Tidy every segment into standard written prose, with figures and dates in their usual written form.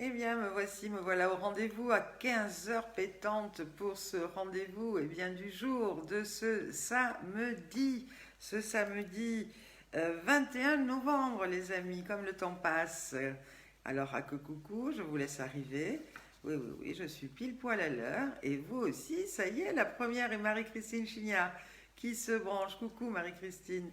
Eh bien, me voilà au rendez-vous à 15 heures pétantes pour ce rendez-vous du jour de ce samedi 21 novembre, les amis, comme le temps passe. Alors, à que coucou, je vous laisse arriver. Oui, oui, oui, je suis pile poil à l'heure. Et vous aussi, ça y est, la première est Marie-Christine Chignard qui se branche. Coucou Marie-Christine.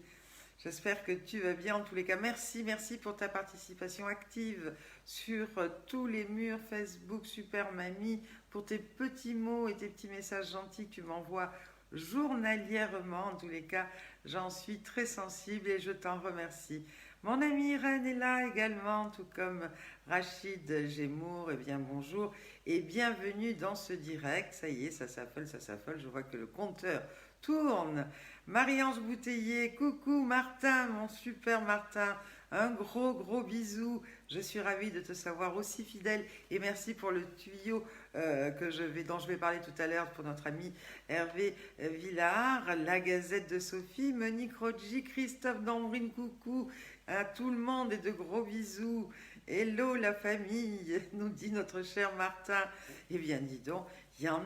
J'espère que tu vas bien en tous les cas. Merci, merci pour ta participation active sur tous les murs Facebook Super Mamie, pour tes petits mots et tes petits messages gentils que tu m'envoies journalièrement. En tous les cas, j'en suis très sensible et je t'en remercie. Mon amie Irène est là également, tout comme Rachid Gémour. Eh bien, bonjour et bienvenue dans ce direct. Ça y est, ça s'affole, ça s'affole. Je vois que le compteur tourne. Marie-Ange Bouteiller, coucou Martin, mon super Martin, un gros bisou. Je suis ravie de te savoir aussi fidèle et merci pour le tuyau dont je vais parler tout à l'heure pour notre ami Hervé Villard, la Gazette de Sophie, Monique Rodji, Christophe Dambrine, coucou à tout le monde et de gros bisous. Hello la famille, nous dit notre cher Martin. Eh bien dis donc, il y en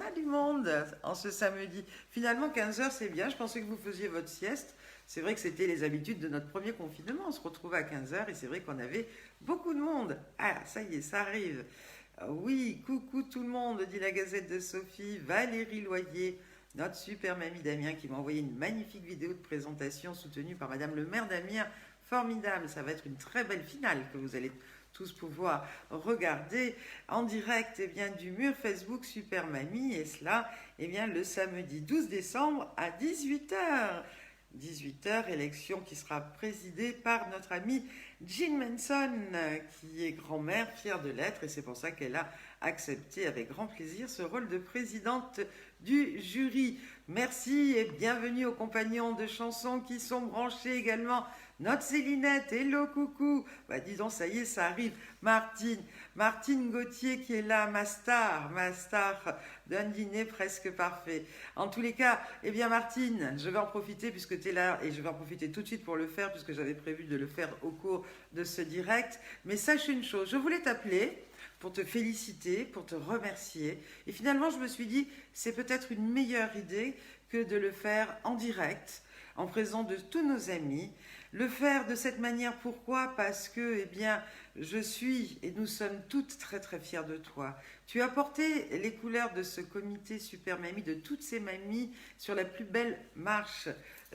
a du monde en ce samedi. Finalement, 15 heures, c'est bien. Je pensais que vous faisiez votre sieste. C'est vrai que c'était les habitudes de notre premier confinement. On se retrouvait à 15 heures et c'est vrai qu'on avait beaucoup de monde. Ah, ça y est, ça arrive. Ah oui, coucou tout le monde, dit la Gazette de Sophie. Valérie Loyer, notre super mamie d'Amiens, qui m'a envoyé une magnifique vidéo de présentation soutenue par Madame le maire d'Amiens. Formidable, ça va être une très belle finale que vous allez tous pouvoir regarder en direct du mur Facebook Super Mamie, et cela le samedi 12 décembre à 18 h. 18 h, élection qui sera présidée par notre amie Jean Manson, qui est grand-mère, fière de l'être, et c'est pour ça qu'elle a accepté avec grand plaisir ce rôle de présidente du jury. Merci et bienvenue aux compagnons de chansons qui sont branchés également. Notre Célinette, hello, coucou. Bah dis donc, ça y est, ça arrive. Martine Gauthier qui est là, ma star d'un dîner presque parfait. En tous les cas, Martine, je vais en profiter puisque tu es là et je vais en profiter tout de suite pour le faire puisque j'avais prévu de le faire au cours de ce direct. Mais sache une chose, je voulais t'appeler pour te féliciter, pour te remercier. Et finalement, je me suis dit, c'est peut-être une meilleure idée que de le faire en direct, en présence de tous nos amis. Le faire de cette manière, pourquoi? Parce que, je suis et nous sommes toutes très très fiers de toi. Tu as porté les couleurs de ce comité Super Mamie, de toutes ces mamies, sur la plus belle marche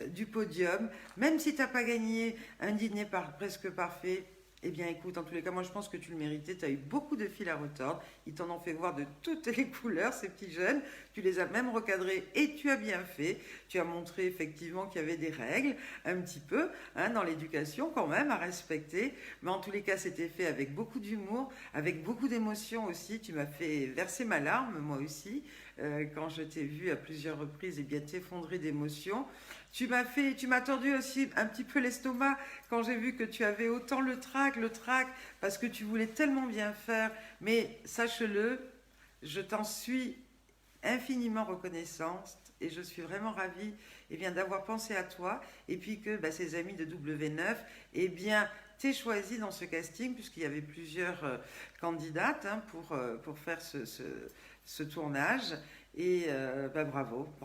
du podium. Même si tu n'as pas gagné un dîner presque parfait, écoute, en tous les cas, moi je pense que tu le méritais. Tu as eu beaucoup de fil à retordre. Ils t'en ont fait voir de toutes les couleurs, ces petits jeunes. Tu les as même recadrés et tu as bien fait. Tu as montré effectivement qu'il y avait des règles, un petit peu, dans l'éducation quand même, à respecter. Mais en tous les cas, c'était fait avec beaucoup d'humour, avec beaucoup d'émotion aussi. Tu m'as fait verser ma larme, moi aussi, quand je t'ai vu à plusieurs reprises t'effondrer d'émotion. Tu m'as tordu aussi un petit peu l'estomac quand j'ai vu que tu avais autant le trac, parce que tu voulais tellement bien faire. Mais sache-le, je t'en suis infiniment reconnaissante et je suis vraiment ravie d'avoir pensé à toi et puis que ces amis de W9 t'aient choisi dans ce casting puisqu'il y avait plusieurs candidates pour faire ce tournage. Et bravo.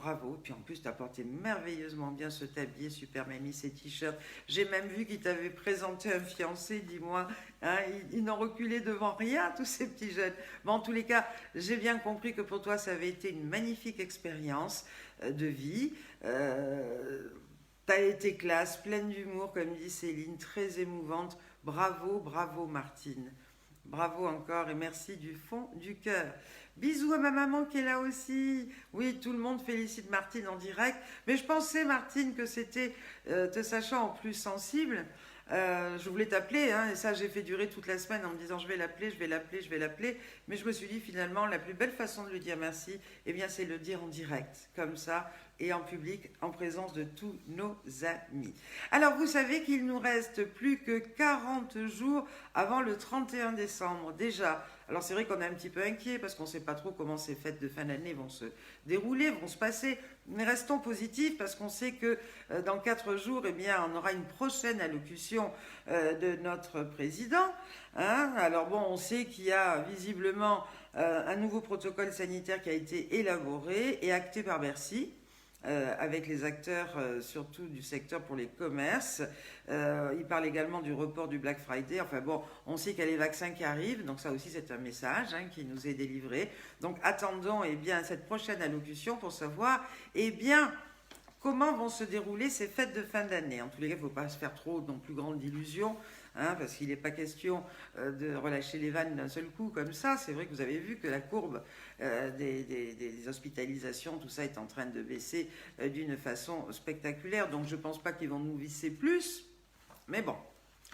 Puis en plus, tu as porté merveilleusement bien ce tablier, super mamie, ces t-shirts. J'ai même vu qu'ils t'avaient présenté un fiancé, dis-moi. Ils n'ont reculé devant rien, tous ces petits jeunes. Mais en tous les cas, j'ai bien compris que pour toi, ça avait été une magnifique expérience de vie. T'as été classe, pleine d'humour, comme dit Céline, très émouvante. Bravo, Martine. Bravo encore et merci du fond du cœur. Bisous à ma maman qui est là aussi. Oui, tout le monde félicite Martine en direct. Mais je pensais, Martine, que c'était, te sachant en plus sensible, je voulais t'appeler, et ça j'ai fait durer toute la semaine en me disant je vais l'appeler. Mais je me suis dit finalement, la plus belle façon de lui dire merci, c'est le dire en direct. Comme ça, et en public en présence de tous nos amis. Alors vous savez qu'il nous reste plus que 40 jours avant le 31 décembre déjà. Alors c'est vrai qu'on est un petit peu inquiet parce qu'on ne sait pas trop comment ces fêtes de fin d'année vont se dérouler, vont se passer, mais restons positifs parce qu'on sait que dans 4 jours, eh bien, on aura une prochaine allocution de notre président. Hein. Alors bon, on sait qu'il y a visiblement un nouveau protocole sanitaire qui a été élaboré et acté par Bercy. Avec les acteurs, surtout du secteur pour les commerces. Il parle également du report du Black Friday. Enfin bon, on sait qu'il y a les vaccins qui arrivent, donc ça aussi c'est un message qui nous est délivré. Donc attendons bien, cette prochaine allocution pour savoir comment vont se dérouler ces fêtes de fin d'année. En tous les cas, il ne faut pas se faire trop non plus grande illusion. Parce qu'il n'est pas question de relâcher les vannes d'un seul coup comme ça. C'est vrai que vous avez vu que la courbe des hospitalisations, tout ça est en train de baisser d'une façon spectaculaire. Donc je ne pense pas qu'ils vont nous visser plus. Mais bon,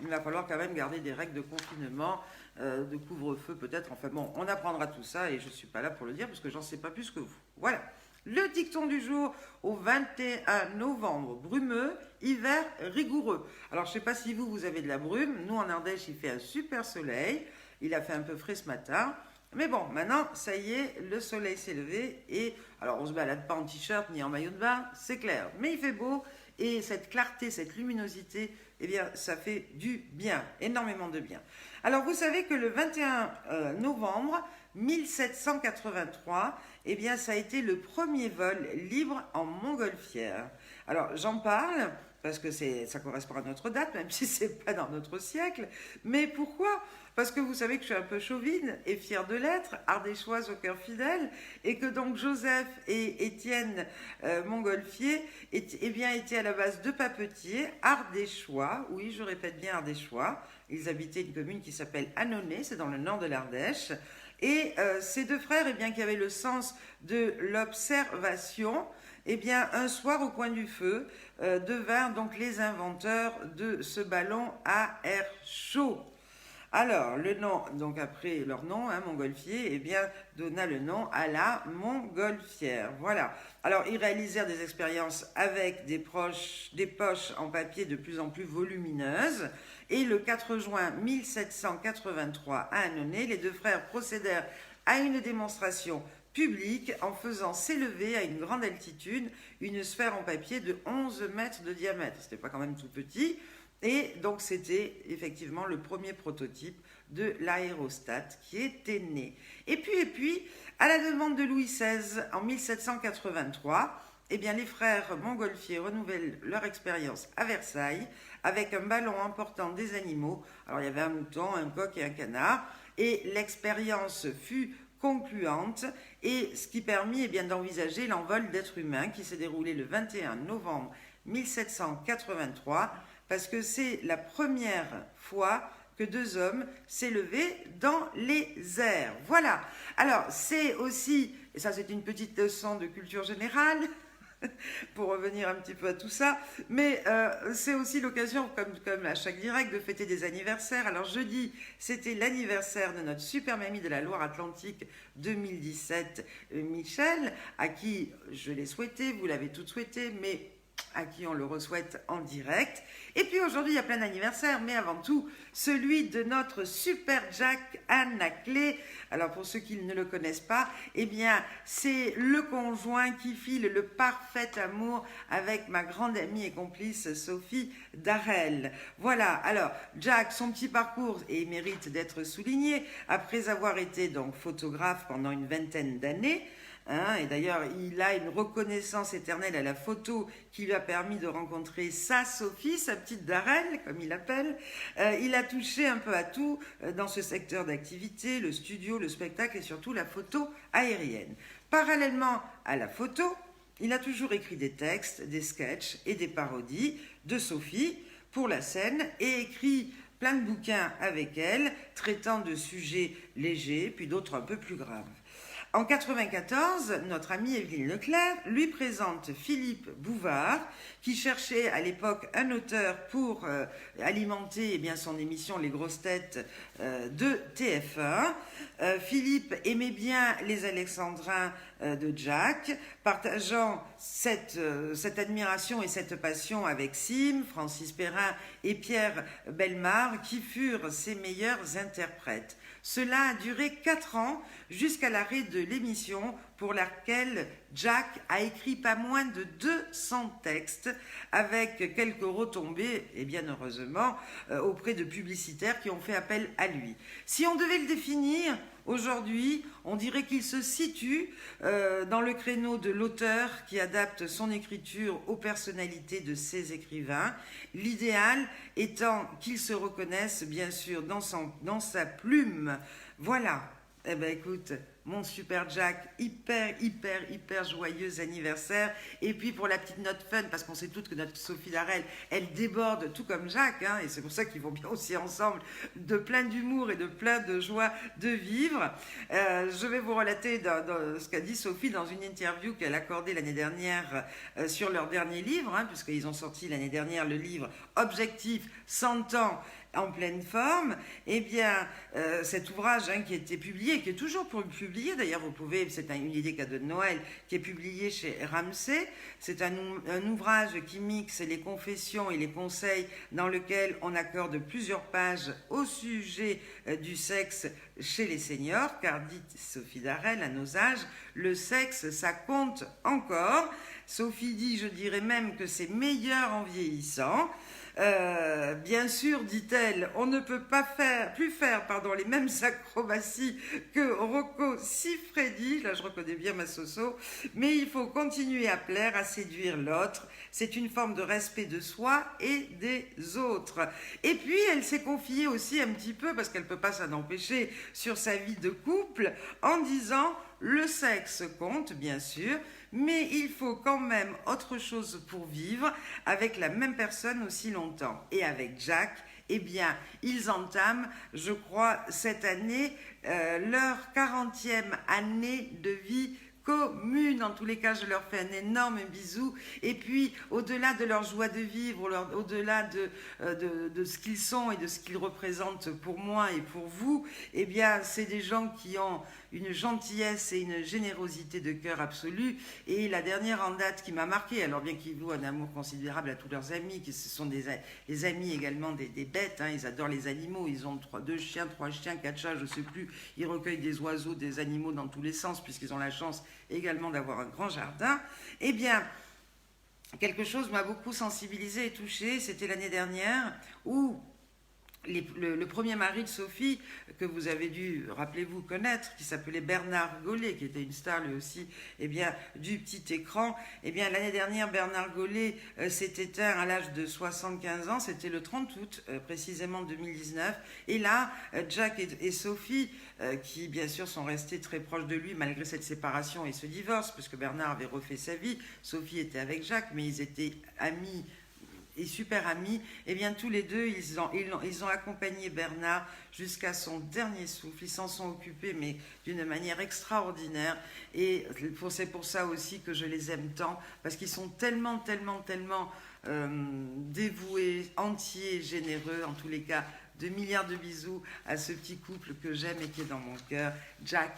il va falloir quand même garder des règles de confinement, de couvre-feu peut-être. Enfin bon, on apprendra tout ça et je ne suis pas là pour le dire parce que j'en sais pas plus que vous. Voilà. Le dicton du jour au 21 novembre, brumeux, hiver rigoureux. Alors je ne sais pas si vous avez de la brume, nous en Ardèche il fait un super soleil, il a fait un peu frais ce matin, mais bon, maintenant ça y est, le soleil s'est levé et alors on ne se balade pas en t-shirt ni en maillot de bain, c'est clair, mais il fait beau et cette clarté, cette luminosité, eh bien ça fait du bien, énormément de bien. Alors vous savez que le 21 novembre 1783, eh bien, ça a été le premier vol libre en montgolfière. Alors, j'en parle parce que ça correspond à notre date, même si ce n'est pas dans notre siècle. Mais pourquoi ? Parce que vous savez que je suis un peu chauvine et fière de l'être, ardéchoise au cœur fidèle, et que donc Joseph et Étienne Montgolfier étaient à la base de papetiers ardéchois. Oui, je répète bien ardéchois. Ils habitaient une commune qui s'appelle Annonay, c'est dans le nord de l'Ardèche. Et ces deux frères, qui avaient le sens de l'observation, un soir au coin du feu, devinrent donc les inventeurs de ce ballon à air chaud. Alors, le nom, donc après leur nom, Montgolfier, donna le nom à la montgolfière. Voilà. Alors, ils réalisèrent des expériences avec des poches en papier de plus en plus volumineuses. Et le 4 juin 1783, à Annonay, les deux frères procédèrent à une démonstration publique en faisant s'élever à une grande altitude une sphère en papier de 11 mètres de diamètre. C'était pas quand même tout petit. Et donc c'était effectivement le premier prototype de l'aérostat qui était né. Et puis, à la demande de Louis XVI en 1783, les frères Montgolfier renouvellent leur expérience à Versailles avec un ballon emportant des animaux. Alors il y avait un mouton, un coq et un canard. Et l'expérience fut concluante et ce qui permit d'envisager l'envol d'êtres humains qui s'est déroulé le 21 novembre 1783 parce que c'est la première fois que deux hommes s'élevaient dans les airs. Voilà. Alors c'est aussi, et ça c'est une petite leçon de culture générale, pour revenir un petit peu à tout ça, mais c'est aussi l'occasion, comme à chaque direct, de fêter des anniversaires. Alors jeudi, c'était l'anniversaire de notre super mamie de la Loire-Atlantique 2017, Michel, à qui je l'ai souhaité, vous l'avez toutes souhaité, mais à qui on le re-souhaite en direct. Et puis aujourd'hui, il y a plein d'anniversaires, mais avant tout, celui de notre super Jack Anaclé. Alors pour ceux qui ne le connaissent pas, c'est le conjoint qui file le parfait amour avec ma grande amie et complice Sophie Darel. Voilà, alors Jack, son petit parcours et mérite d'être souligné, après avoir été donc photographe pendant une vingtaine d'années. Et d'ailleurs, il a une reconnaissance éternelle à la photo qui lui a permis de rencontrer sa Sophie, sa petite Darel, comme il l'appelle. Il a touché un peu à tout dans ce secteur d'activité, le studio, le spectacle et surtout la photo aérienne. Parallèlement à la photo, il a toujours écrit des textes, des sketchs et des parodies de Sophie pour la scène et écrit plein de bouquins avec elle, traitant de sujets légers puis d'autres un peu plus graves. En 94, notre amie Evelyne Leclerc lui présente Philippe Bouvard, qui cherchait à l'époque un auteur pour alimenter son émission Les Grosses Têtes de TF1. Philippe aimait bien les Alexandrins de Jack, partageant cette admiration et cette passion avec Sim, Francis Perrin et Pierre Bellemare, qui furent ses meilleurs interprètes. Cela a duré 4 ans jusqu'à l'arrêt de l'émission, pour laquelle Jack a écrit pas moins de 200 textes, avec quelques retombées, et bien heureusement, auprès de publicitaires qui ont fait appel à lui. Si on devait le définir aujourd'hui, on dirait qu'il se situe dans le créneau de l'auteur qui adapte son écriture aux personnalités de ses écrivains, l'idéal étant qu'il se reconnaisse bien sûr dans sa plume. Voilà. Eh ben écoute, mon super Jack, hyper joyeux anniversaire. Et puis pour la petite note fun, parce qu'on sait toutes que notre Sophie Darel, elle déborde tout comme Jacques, et c'est pour ça qu'ils vont bien aussi ensemble, de plein d'humour et de plein de joie de vivre. Je vais vous relater ce qu'a dit Sophie dans une interview qu'elle a accordée l'année dernière sur leur dernier livre, puisqu'ils ont sorti l'année dernière le livre Objectif 100 ans en pleine forme. Eh bien, cet ouvrage qui a été publié, qui est toujours publié, d'ailleurs vous pouvez, c'est une idée cadeau de Noël, qui est publié chez Ramsay. C'est un ouvrage qui mixe les confessions et les conseils, dans lequel on accorde plusieurs pages au sujet du sexe chez les seniors, car dit Sophie Darel, à nos âges, le sexe, ça compte encore. Sophie dit, je dirais même que c'est meilleur en vieillissant. Bien sûr, dit-elle, on ne peut pas plus faire les mêmes acrobaties que Rocco Siffredi, là je reconnais bien ma Soso, mais il faut continuer à plaire, à séduire l'autre. C'est une forme de respect de soi et des autres. Et puis elle s'est confiée aussi un petit peu, parce qu'elle ne peut pas s'en empêcher, sur sa vie de couple, en disant le sexe compte bien sûr, mais il faut quand même autre chose pour vivre avec la même personne aussi longtemps. Et avec Jack, eh bien, ils entament, je crois, cette année, leur 40e année de vie commune. En tous les cas, je leur fais un énorme bisou. Et puis, au-delà de leur joie de vivre, au-delà de ce qu'ils sont et de ce qu'ils représentent pour moi et pour vous, eh bien, c'est des gens qui ont une gentillesse et une générosité de cœur absolue. Et la dernière en date qui m'a marqué, alors bien qu'ils vouent un amour considérable à tous leurs amis, qui ce sont les amis également des bêtes, ils adorent les animaux, ils ont 2 chiens, 3 chiens, 4 chats, je ne sais plus, ils recueillent des oiseaux, des animaux dans tous les sens, puisqu'ils ont la chance également d'avoir un grand jardin. Eh bien, quelque chose m'a beaucoup sensibilisée et touchée, c'était l'année dernière, où le premier mari de Sophie, que vous avez dû, rappelez-vous, connaître, qui s'appelait Bernard Gollet, qui était une star lui aussi, du petit écran. L'année dernière, Bernard Gollet s'est éteint à l'âge de 75 ans, c'était le 30 août, précisément 2019. Et là, Jack et Sophie, qui bien sûr sont restés très proches de lui malgré cette séparation et ce divorce, puisque Bernard avait refait sa vie, Sophie était avec Jack, mais ils étaient amis et super amis, tous les deux, ils ont accompagné Bernard jusqu'à son dernier souffle. Ils s'en sont occupés, mais d'une manière extraordinaire. Et c'est pour ça aussi que je les aime tant, parce qu'ils sont tellement dévoués, entiers, généreux. En tous les cas, 2 milliards de bisous à ce petit couple que j'aime et qui est dans mon cœur, Jack,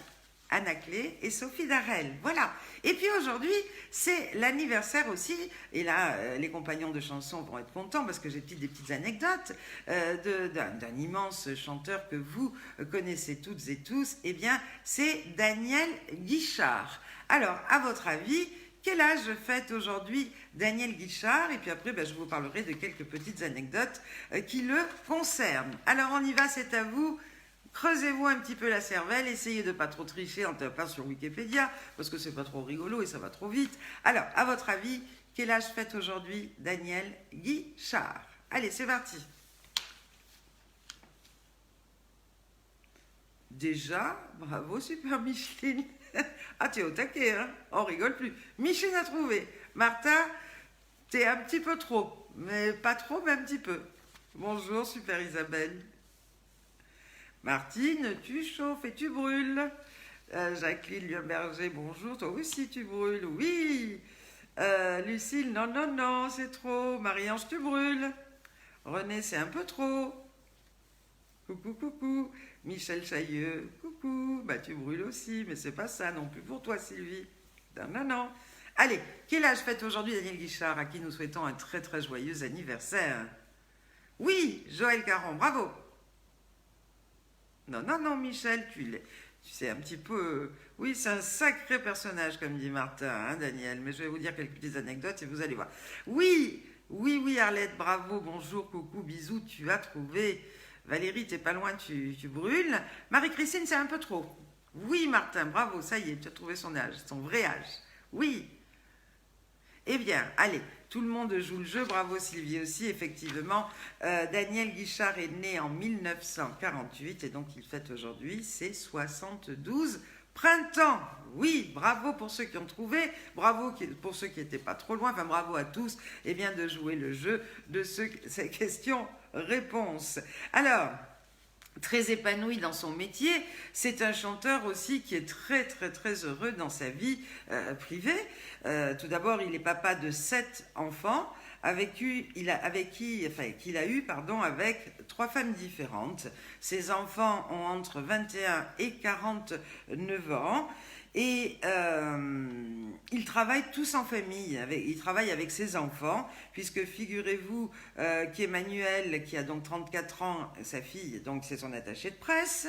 Anna Clé et Sophie Darel. Voilà. Et puis aujourd'hui, c'est l'anniversaire aussi. Et là, les compagnons de chansons vont être contents parce que j'ai des petites anecdotes d'un immense chanteur que vous connaissez toutes et tous. C'est Daniel Guichard. Alors, à votre avis, quel âge fête aujourd'hui Daniel Guichard? Et puis après, je vous parlerai de quelques petites anecdotes qui le concernent. Alors, on y va, c'est à vous. Creusez-vous un petit peu la cervelle, essayez de ne pas trop tricher en tapant sur Wikipédia, parce que c'est pas trop rigolo et ça va trop vite. Alors, à votre avis, quel âge fête aujourd'hui Daniel Guichard? Allez, c'est parti. Déjà, bravo, super Micheline. Ah, tu es au taquet, on rigole plus. Micheline a trouvé. Martha, t'es un petit peu trop, mais pas trop, mais un petit peu. Bonjour, super Isabelle. Martine, tu chauffes et tu brûles. Jacqueline Lionberger, bonjour. Toi aussi, tu brûles. Oui. Lucille, non, non, non, c'est trop. Marie-Ange, tu brûles. René, c'est un peu trop. Coucou, coucou. Michel Chailleux, coucou. Bah, tu brûles aussi, mais c'est pas ça non plus pour toi, Sylvie. Non, non, non. Allez, quel âge fête aujourd'hui Daniel Guichard, à qui nous souhaitons un très très joyeux anniversaire? Oui, Joël Caron, bravo. Non, non, non, Michel, tu sais un petit peu. Oui, c'est un sacré personnage, comme dit Martin, hein, Daniel. Mais je vais vous dire quelques petites anecdotes et vous allez voir. Oui, oui, oui, Arlette, bravo, bonjour, coucou, bisous, tu as trouvé. Valérie, t'es pas loin, tu brûles. Marie-Christine, c'est un peu trop. Oui, Martin, bravo, ça y est, tu as trouvé son âge, son vrai âge. Oui, eh bien, allez, tout le monde joue le jeu. Bravo Sylvie aussi, effectivement. Daniel Guichard est né en 1948 et donc il fête aujourd'hui ses 72 printemps. Oui, bravo pour ceux qui ont trouvé, bravo pour ceux qui n'étaient pas trop loin, enfin bravo à tous de jouer le jeu de ces questions-réponses. Alors, très épanoui dans son métier, c'est un chanteur aussi qui est très très très heureux dans sa vie privée. Tout d'abord, il est papa de 7 enfants qu'il a eu avec 3 femmes différentes. Ses enfants ont entre 21 et 49 ans. Et ils travaillent tous en famille, il travaille avec ses enfants, puisque figurez-vous qu'Emmanuel, qui a donc 34 ans, sa fille, donc c'est son attachée de presse,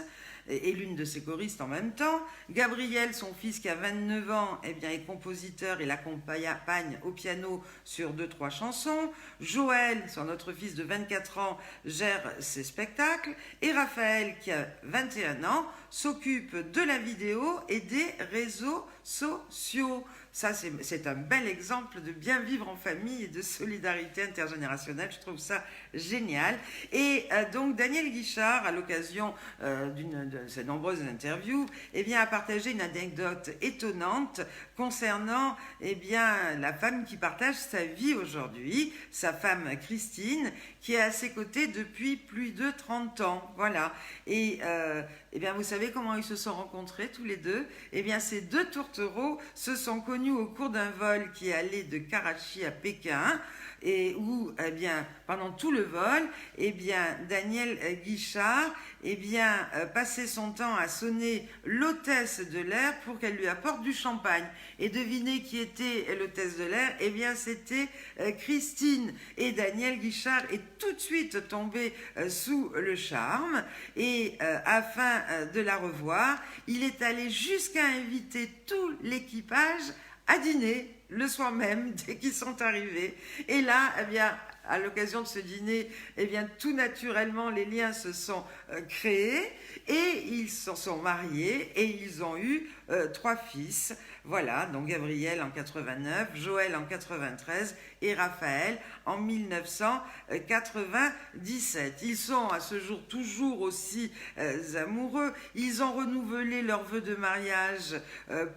et l'une de ses choristes en même temps. Gabriel, son fils qui a 29 ans, eh bien, est compositeur et l'accompagne au piano sur 2-3 chansons. Joël, son autre fils de 24 ans, gère ses spectacles. Et Raphaël, qui a 21 ans, s'occupe de la vidéo et des réseaux sociaux. Ça, c'est un bel exemple de bien vivre en famille et de solidarité intergénérationnelle. Je trouve ça génial. Et donc, Daniel Guichard, à l'occasion de ses nombreuses interviews, eh bien, a partagé une anecdote étonnante concernant la femme qui partage sa vie aujourd'hui, sa femme Christine, qui est à ses côtés depuis plus de 30 ans. Voilà. Et vous savez comment ils se sont rencontrés tous les deux? Eh bien, ces deux tourtereaux se sont connus au cours d'un vol qui est allé de Karachi à Pékin, et où, pendant tout le vol, Daniel Guichard, passait son temps à sonner l'hôtesse de l'air pour qu'elle lui apporte du champagne. Et devinez qui était l'hôtesse de l'air? C'était Christine. Et Daniel Guichard est tout de suite tombé sous le charme. Et afin de la revoir, il est allé jusqu'à inviter tout l'équipage à dîner le soir même, dès qu'ils sont arrivés. Et là, à l'occasion de ce dîner, tout naturellement, les liens se sont créés et ils se sont mariés et ils ont eu 3 fils. Voilà, donc Gabriel en 89, Joël en 93 et Raphaël en 1997. Ils sont à ce jour toujours aussi amoureux. Ils ont renouvelé leur vœu de mariage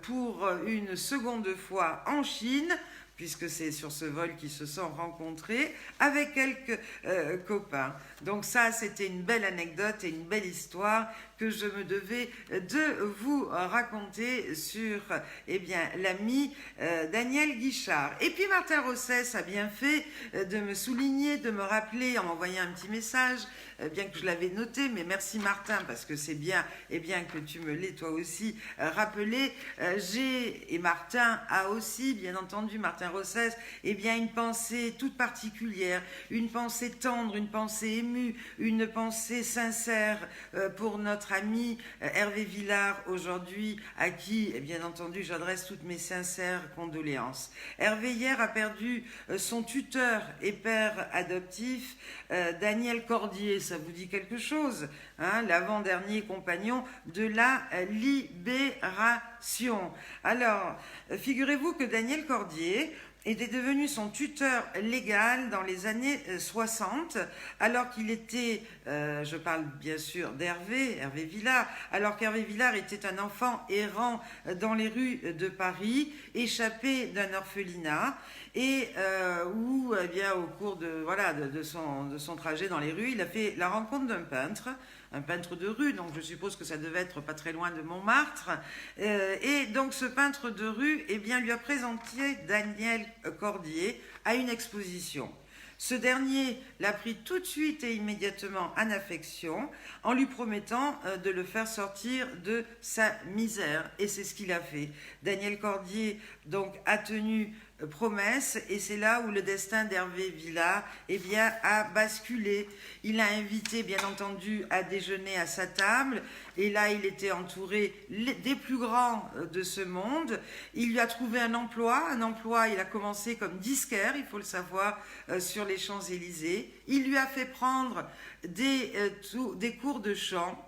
pour une seconde fois en Chine, puisque c'est sur ce vol qu'ils se sont rencontrés, avec quelques copains. Donc ça, c'était une belle anecdote et une belle histoire que je me devais de vous raconter sur l'ami Daniel Guichard. Et puis Martin Rossès a bien fait de me souligner, de me rappeler en m'envoyant un petit message, bien que je l'avais noté, mais merci Martin, parce que c'est bien que tu me l'aies toi aussi rappelé. Et Martin a aussi, bien entendu, Martin Rossès, une pensée toute particulière, une pensée tendre, une pensée émue, une pensée sincère pour notre ami Hervé Villard aujourd'hui, à qui, bien entendu, j'adresse toutes mes sincères condoléances. Hervé hier a perdu son tuteur et père adoptif, Daniel Cordier. Ça vous dit quelque chose, hein, l'avant-dernier compagnon de la Libération. Alors, figurez-vous que Daniel Cordier était devenu son tuteur légal dans les années 60, alors qu'il était, je parle bien sûr Hervé Villard, alors qu'Hervé Villard était un enfant errant dans les rues de Paris, échappé d'un orphelinat, et où, eh bien, au cours de son trajet dans les rues, il a fait la rencontre d'un peintre, un peintre de rue, donc je suppose que ça devait être pas très loin de Montmartre. Et donc ce peintre de rue, eh bien, lui a présenté Daniel Cordier à une exposition. Ce dernier l'a pris tout de suite et immédiatement en affection en lui promettant de le faire sortir de sa misère. Et c'est ce qu'il a fait. Daniel Cordier donc a tenu promesse et c'est là où le destin d'Hervé Villard eh bien, a basculé. Il l'a invité bien entendu à déjeuner à sa table et là il était entouré des plus grands de ce monde. Il lui a trouvé un emploi, il a commencé comme disquaire, il faut le savoir, sur les Champs-Élysées. Il lui a fait prendre des cours de chant.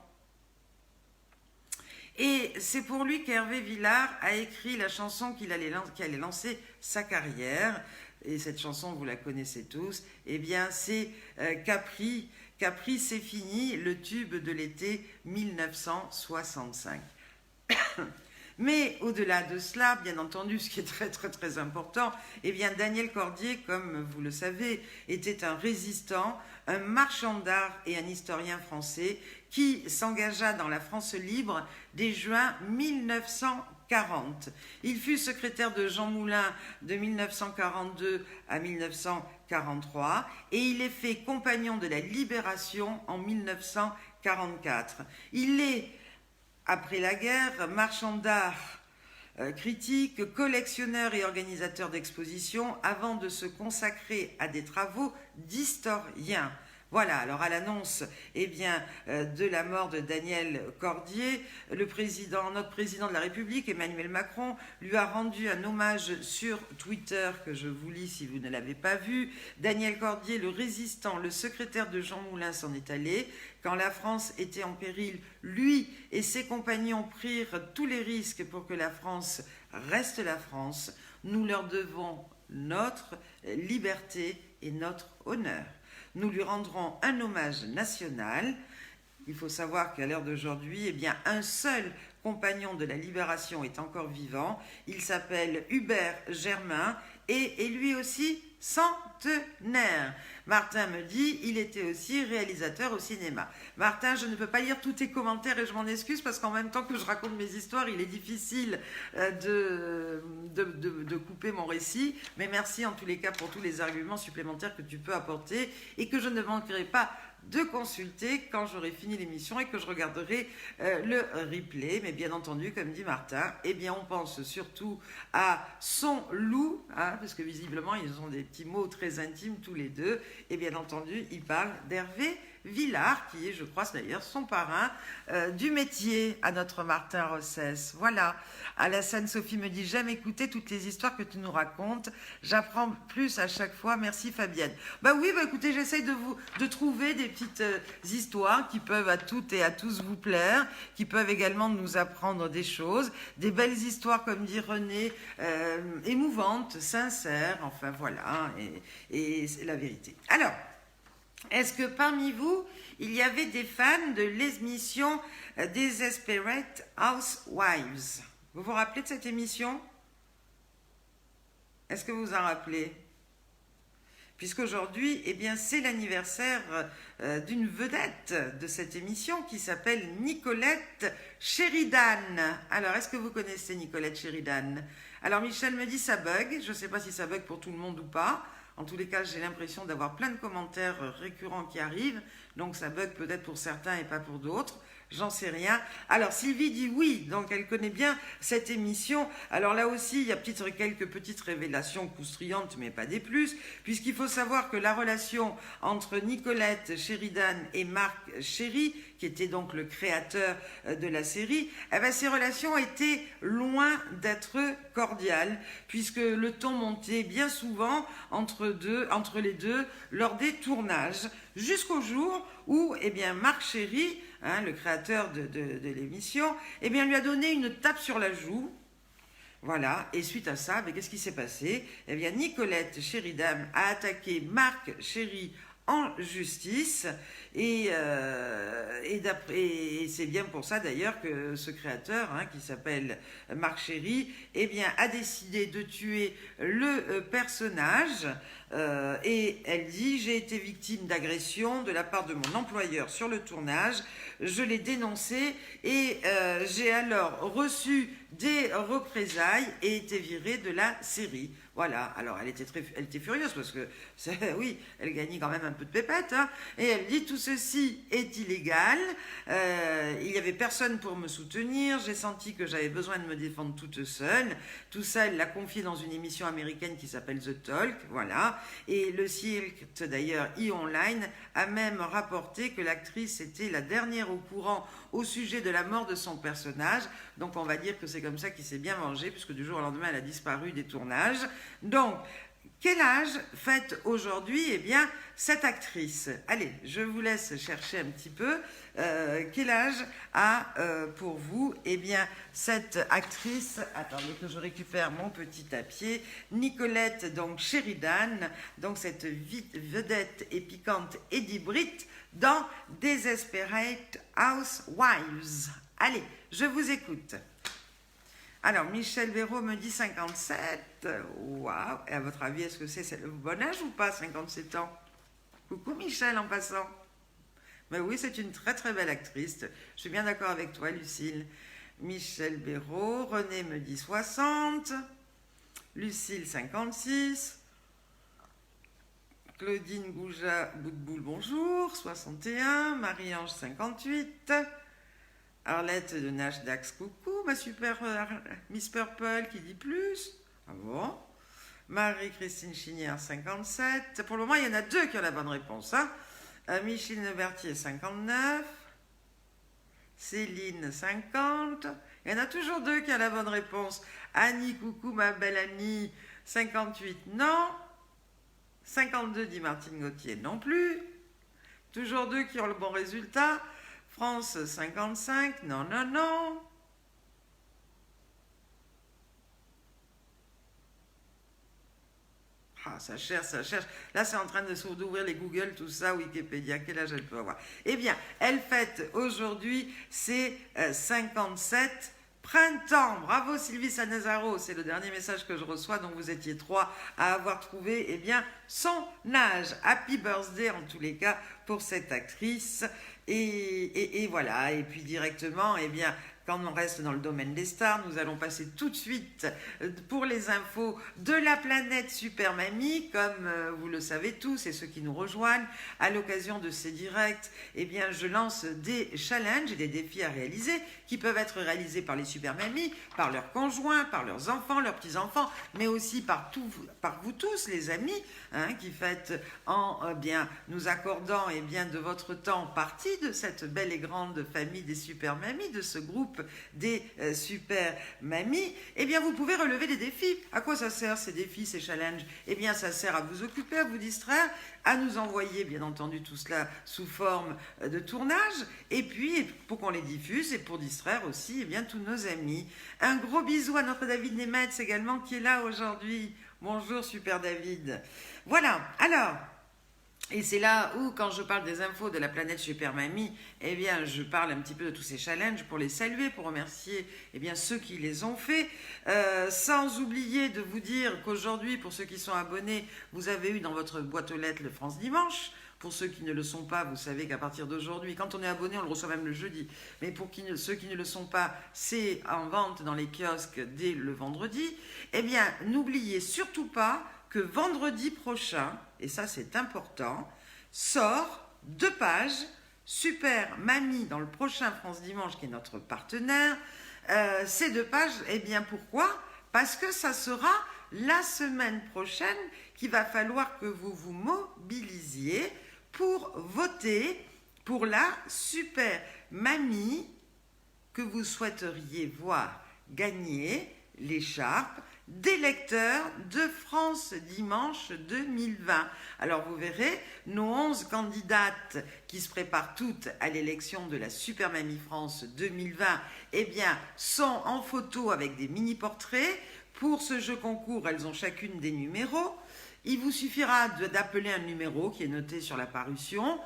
Et c'est pour lui qu'Hervé Villard a écrit la chanson qui allait lancer sa carrière. Et cette chanson, vous la connaissez tous. Eh bien, c'est Capri. Capri, c'est fini, le tube de l'été 1965. Mais au-delà de cela, bien entendu, ce qui est très très très important, eh bien Daniel Cordier, comme vous le savez, était un résistant, un marchand d'art et un historien français qui s'engagea dans la France libre dès juin 1940. Il fut secrétaire de Jean Moulin de 1942 à 1943 et il est fait compagnon de la Libération en 1944. Il est après la guerre, marchand d'art, critique, collectionneur et organisateur d'expositions avant de se consacrer à des travaux d'historien. Voilà, alors à l'annonce eh bien, de la mort de Daniel Cordier, notre président de la République, Emmanuel Macron, lui a rendu un hommage sur Twitter que je vous lis si vous ne l'avez pas vu. Daniel Cordier, le résistant, le secrétaire de Jean Moulin s'en est allé. Quand la France était en péril, lui et ses compagnons prirent tous les risques pour que la France reste la France. Nous leur devons notre liberté et notre honneur. Nous lui rendrons un hommage national. Il faut savoir qu'à l'heure d'aujourd'hui, eh bien, un seul compagnon de la Libération est encore vivant. Il s'appelle Hubert Germain et est lui aussi centenaire. Martin me dit, il était aussi réalisateur au cinéma. Martin, je ne peux pas lire tous tes commentaires et je m'en excuse parce qu'en même temps que je raconte mes histoires, il est difficile de couper mon récit. Mais merci en tous les cas pour tous les arguments supplémentaires que tu peux apporter et que je ne manquerai pas de consulter quand j'aurai fini l'émission et que je regarderai le replay. Mais bien entendu, comme dit Martin, eh bien on pense surtout à son loup, hein, parce que visiblement ils ont des petits mots très intimes tous les deux. Et bien entendu, il parle d'Hervé Villard, qui est, je crois, d'ailleurs son parrain du métier à notre Martin Rossès. Voilà. Alassane Sophie me dit, j'aime écouter toutes les histoires que tu nous racontes. J'apprends plus à chaque fois. Merci Fabienne. Bah oui, bah écoutez, j'essaye de trouver des petites histoires qui peuvent à toutes et à tous vous plaire, qui peuvent également nous apprendre des choses, des belles histoires, comme dit René, émouvantes, sincères, enfin voilà, et c'est la vérité. Alors, est-ce que parmi vous, il y avait des fans de l'émission Desperate Housewives? Vous vous rappelez de cette émission? Est-ce que vous vous en rappelez? Puisqu'aujourd'hui, eh bien, c'est l'anniversaire d'une vedette de cette émission qui s'appelle Nicolette Sheridan. Alors, est-ce que vous connaissez Nicolette Sheridan? Alors, Michel me dit ça bug. Je ne sais pas si ça bug pour tout le monde ou pas. En tous les cas, j'ai l'impression d'avoir plein de commentaires récurrents qui arrivent. Donc, ça bug peut-être pour certains et pas pour d'autres. J'en sais rien. Alors, Sylvie dit oui, donc elle connaît bien cette émission. Alors là aussi, il y a quelques petites révélations croustillantes, mais pas des plus, puisqu'il faut savoir que la relation entre Nicolette Sheridan et Marc Chéry, qui était donc le créateur de la série, eh bien, ces relations étaient loin d'être cordiales, puisque le ton montait bien souvent entre les deux lors des tournages, jusqu'au jour où eh bien, Marc Chéry, hein, le créateur de l'émission, eh bien, lui a donné une tape sur la joue Voilà, et suite à ça, qu'est-ce qui s'est passé? Eh bien, Nicolette Sheridan a attaqué Marc Chéry en justice, et c'est bien pour ça d'ailleurs que ce créateur, qui s'appelle Marc Chéry, eh bien, a décidé de tuer le personnage, et elle dit: j'ai été victime d'agression de la part de mon employeur sur le tournage, je l'ai dénoncé, et j'ai alors reçu des représailles et été virée de la série. Voilà, alors elle était furieuse parce que, oui, elle gagnait quand même un peu de pépette, et elle dit: tout ceci est illégal, il n'y avait personne pour me soutenir, j'ai senti que j'avais besoin de me défendre toute seule. Tout ça, elle l'a confié dans une émission américaine qui s'appelle The Talk, voilà, et le site d'ailleurs e-online a même rapporté que l'actrice était la dernière au courant au sujet de la mort de son personnage. Donc on va dire que c'est comme ça qu'il s'est bien vengé, puisque du jour au lendemain elle a disparu des tournages. Donc quel âge fête aujourd'hui, eh bien, cette actrice? Allez, je vous laisse chercher un petit peu. Quel âge a pour vous, eh bien, cette actrice? Attendez que je récupère mon petit papier. Nicolette donc Sheridan, donc cette vedette et piquante Eddie Britt dans Desperate Housewives. Allez, je vous écoute. Alors, Michel Béraud me dit 57. Waouh! Et à votre avis, est-ce que c'est le bon âge ou pas, 57 ans? Coucou Michel, en passant. Mais oui, c'est une très très belle actrice. Je suis bien d'accord avec toi, Lucille. Michel Béraud, René me dit 60. Lucille, 56. Claudine Gouja, Boutboul, bonjour, 61. Marie-Ange, 58. Arlette de Nash Dax, coucou, ma super Miss Purple qui dit plus. Ah bon? Marie-Christine Chinière, 57. Pour le moment, il y en a deux qui ont la bonne réponse. Micheline Berthier, 59. Céline, 50. Il y en a toujours deux qui ont la bonne réponse. Annie, coucou, ma belle Annie, 58, non. 52, dit Martine Gauthier, non plus. Toujours deux qui ont le bon résultat. France, 55, non, non, non. Ah, ça cherche, ça cherche. Là, c'est en train d'ouvrir les Google, tout ça, Wikipédia. Quel âge elle peut avoir? Eh bien, elle fête aujourd'hui ses 57 printemps. Bravo Sylvie Sanazaro, c'est le dernier message que je reçois, donc vous étiez 3 à avoir trouvé, eh bien, son âge. Happy birthday en tous les cas pour cette actrice. Et voilà, et puis directement, eh bien, quand on reste dans le domaine des stars, nous allons passer tout de suite pour les infos de la planète Super Mamie, comme vous le savez tous, et ceux qui nous rejoignent, à l'occasion de ces directs, eh bien, je lance des challenges et des défis à réaliser, qui peuvent être réalisés par les Super Mamies, par leurs conjoints, par leurs enfants, leurs petits-enfants, mais aussi par vous tous, les amis, qui faites en bien nous accordant bien de votre temps partie de cette belle et grande famille des Super Mamies, de ce groupe des Super Mamies. Eh bien, vous pouvez relever des défis. À quoi ça sert ces défis, ces challenges? Eh bien, ça sert à vous occuper, à vous distraire, à nous envoyer, bien entendu, tout cela sous forme de tournage, et puis pour qu'on les diffuse et pour distraire aussi bien tous nos amis. Un gros bisou à notre David Nemetz également qui est là aujourd'hui. Bonjour Super David. Voilà, alors, et c'est là où, quand je parle des infos de la planète Super Mamie, eh bien, je parle un petit peu de tous ces challenges pour les saluer, pour remercier bien, ceux qui les ont faits. Sans oublier de vous dire qu'aujourd'hui, pour ceux qui sont abonnés, vous avez eu dans votre boîte aux lettres le France Dimanche. Pour ceux qui ne le sont pas, vous savez qu'à partir d'aujourd'hui, quand on est abonné, on le reçoit même le jeudi. Mais pour ceux qui ne le sont pas, c'est en vente dans les kiosques dès le vendredi. Eh bien, n'oubliez surtout pas que vendredi prochain, et ça c'est important, sort 2 pages Super Mamie dans le prochain France Dimanche qui est notre partenaire. Ces 2 pages, eh bien pourquoi? Parce que ça sera la semaine prochaine qu'il va falloir que vous vous mobilisiez pour voter pour la Super Mamie que vous souhaiteriez voir gagner l'écharpe des lecteurs de France Dimanche 2020. Alors vous verrez, nos 11 candidates qui se préparent toutes à l'élection de la Super Mamie France 2020, eh bien, sont en photo avec des mini-portraits. Pour ce jeu concours, elles ont chacune des numéros. Il vous suffira d'appeler un numéro qui est noté sur la parution.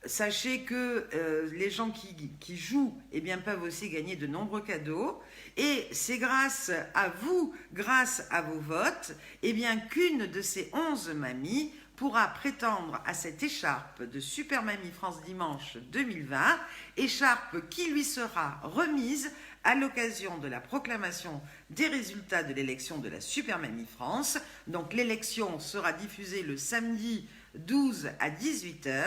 Sachez que les gens qui jouent eh bien, peuvent aussi gagner de nombreux cadeaux. Et c'est grâce à vous, grâce à vos votes, eh bien, qu'une de ces 11 mamies pourra prétendre à cette écharpe de Super Mamie France Dimanche 2020, écharpe qui lui sera remise à l'occasion de la proclamation des résultats de l'élection de la Super Mamie France. Donc l'élection sera diffusée le samedi 12 à 18h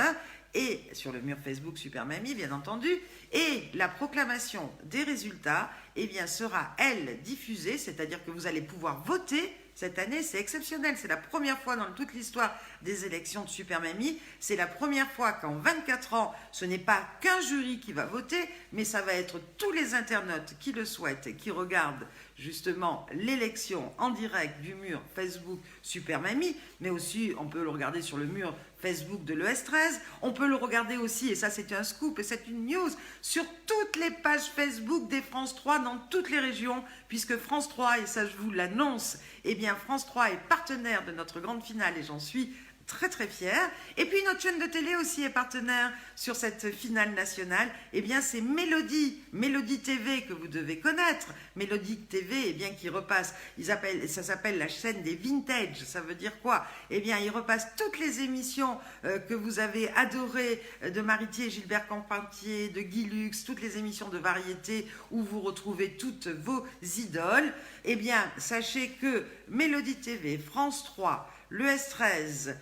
et sur le mur Facebook Super Mamie, bien entendu, et la proclamation des résultats eh bien, sera, elle, diffusée, c'est-à-dire que vous allez pouvoir voter. Cette année, c'est exceptionnel, c'est la première fois dans toute l'histoire des élections de Super Mamie, c'est la première fois qu'en 24 ans, ce n'est pas qu'un jury qui va voter, mais ça va être tous les internautes qui le souhaitent et qui regardent justement l'élection en direct du mur Facebook Super Mamie, mais aussi on peut le regarder sur le mur Facebook de l'ES13, on peut le regarder aussi, et ça c'est un scoop et c'est une news, sur toutes les pages Facebook des France 3 dans toutes les régions, puisque France 3, et ça je vous l'annonce, eh bien France 3 est partenaire de notre grande finale et j'en suis très fière. Et puis notre chaîne de télé aussi est partenaire sur cette finale nationale. Eh bien c'est Mélodie TV que vous devez connaître. Mélodie TV, eh bien qui repasse, ça s'appelle la chaîne des vintage. Ça veut dire quoi? Eh bien ils repassent toutes les émissions que vous avez adorées de Maritier, Gilbert Carpentier, de Guy Lux, toutes les émissions de variété où vous retrouvez toutes vos idoles. Eh bien sachez que Mélodie TV, France 3, l'ES13,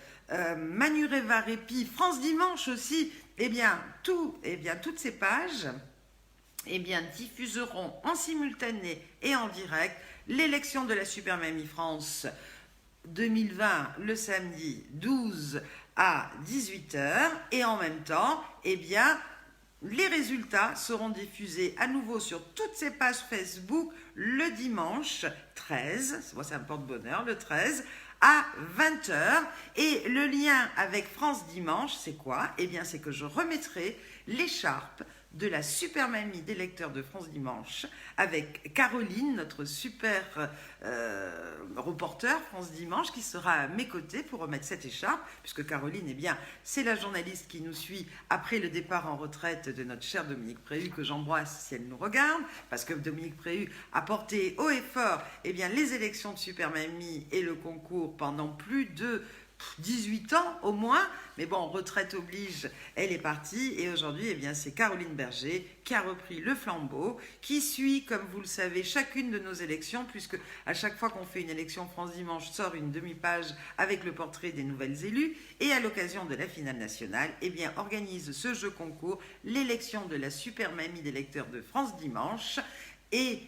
Manuréva Répi, France Dimanche aussi, eh bien, toutes ces pages eh bien, diffuseront en simultané et en direct l'élection de la Super Mamie France 2020 le samedi 12 à 18h et en même temps, eh bien, les résultats seront diffusés à nouveau sur toutes ces pages Facebook le dimanche 13, moi ça me porte bonheur, le 13, à 20h. Et le lien avec France Dimanche, c'est quoi? Eh bien, c'est que je remettrai l'écharpe de la Super Mamie des lecteurs de France Dimanche avec Caroline, notre super reporter France Dimanche, qui sera à mes côtés pour remettre cette écharpe, puisque Caroline, eh bien, c'est la journaliste qui nous suit après le départ en retraite de notre chère Dominique Préhu, que j'embrasse si elle nous regarde, parce que Dominique Préhu a porté haut et fort eh bien, les élections de Super Mamie et le concours pendant plus de 18 ans au moins, mais bon, retraite oblige, elle est partie et aujourd'hui, eh bien, c'est Caroline Berger qui a repris le flambeau, qui suit, comme vous le savez, chacune de nos élections, puisque à chaque fois qu'on fait une élection, France Dimanche sort une demi-page avec le portrait des nouvelles élues et à l'occasion de la finale nationale, eh bien, organise ce jeu concours, l'élection de la Super Mamie des lecteurs de France Dimanche et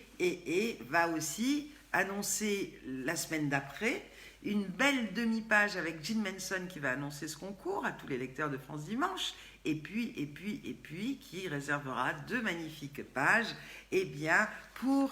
va aussi annoncer la semaine d'après une belle demi-page avec Jean Manson qui va annoncer ce concours à tous les lecteurs de France Dimanche, et puis qui réservera 2 magnifiques pages eh bien, pour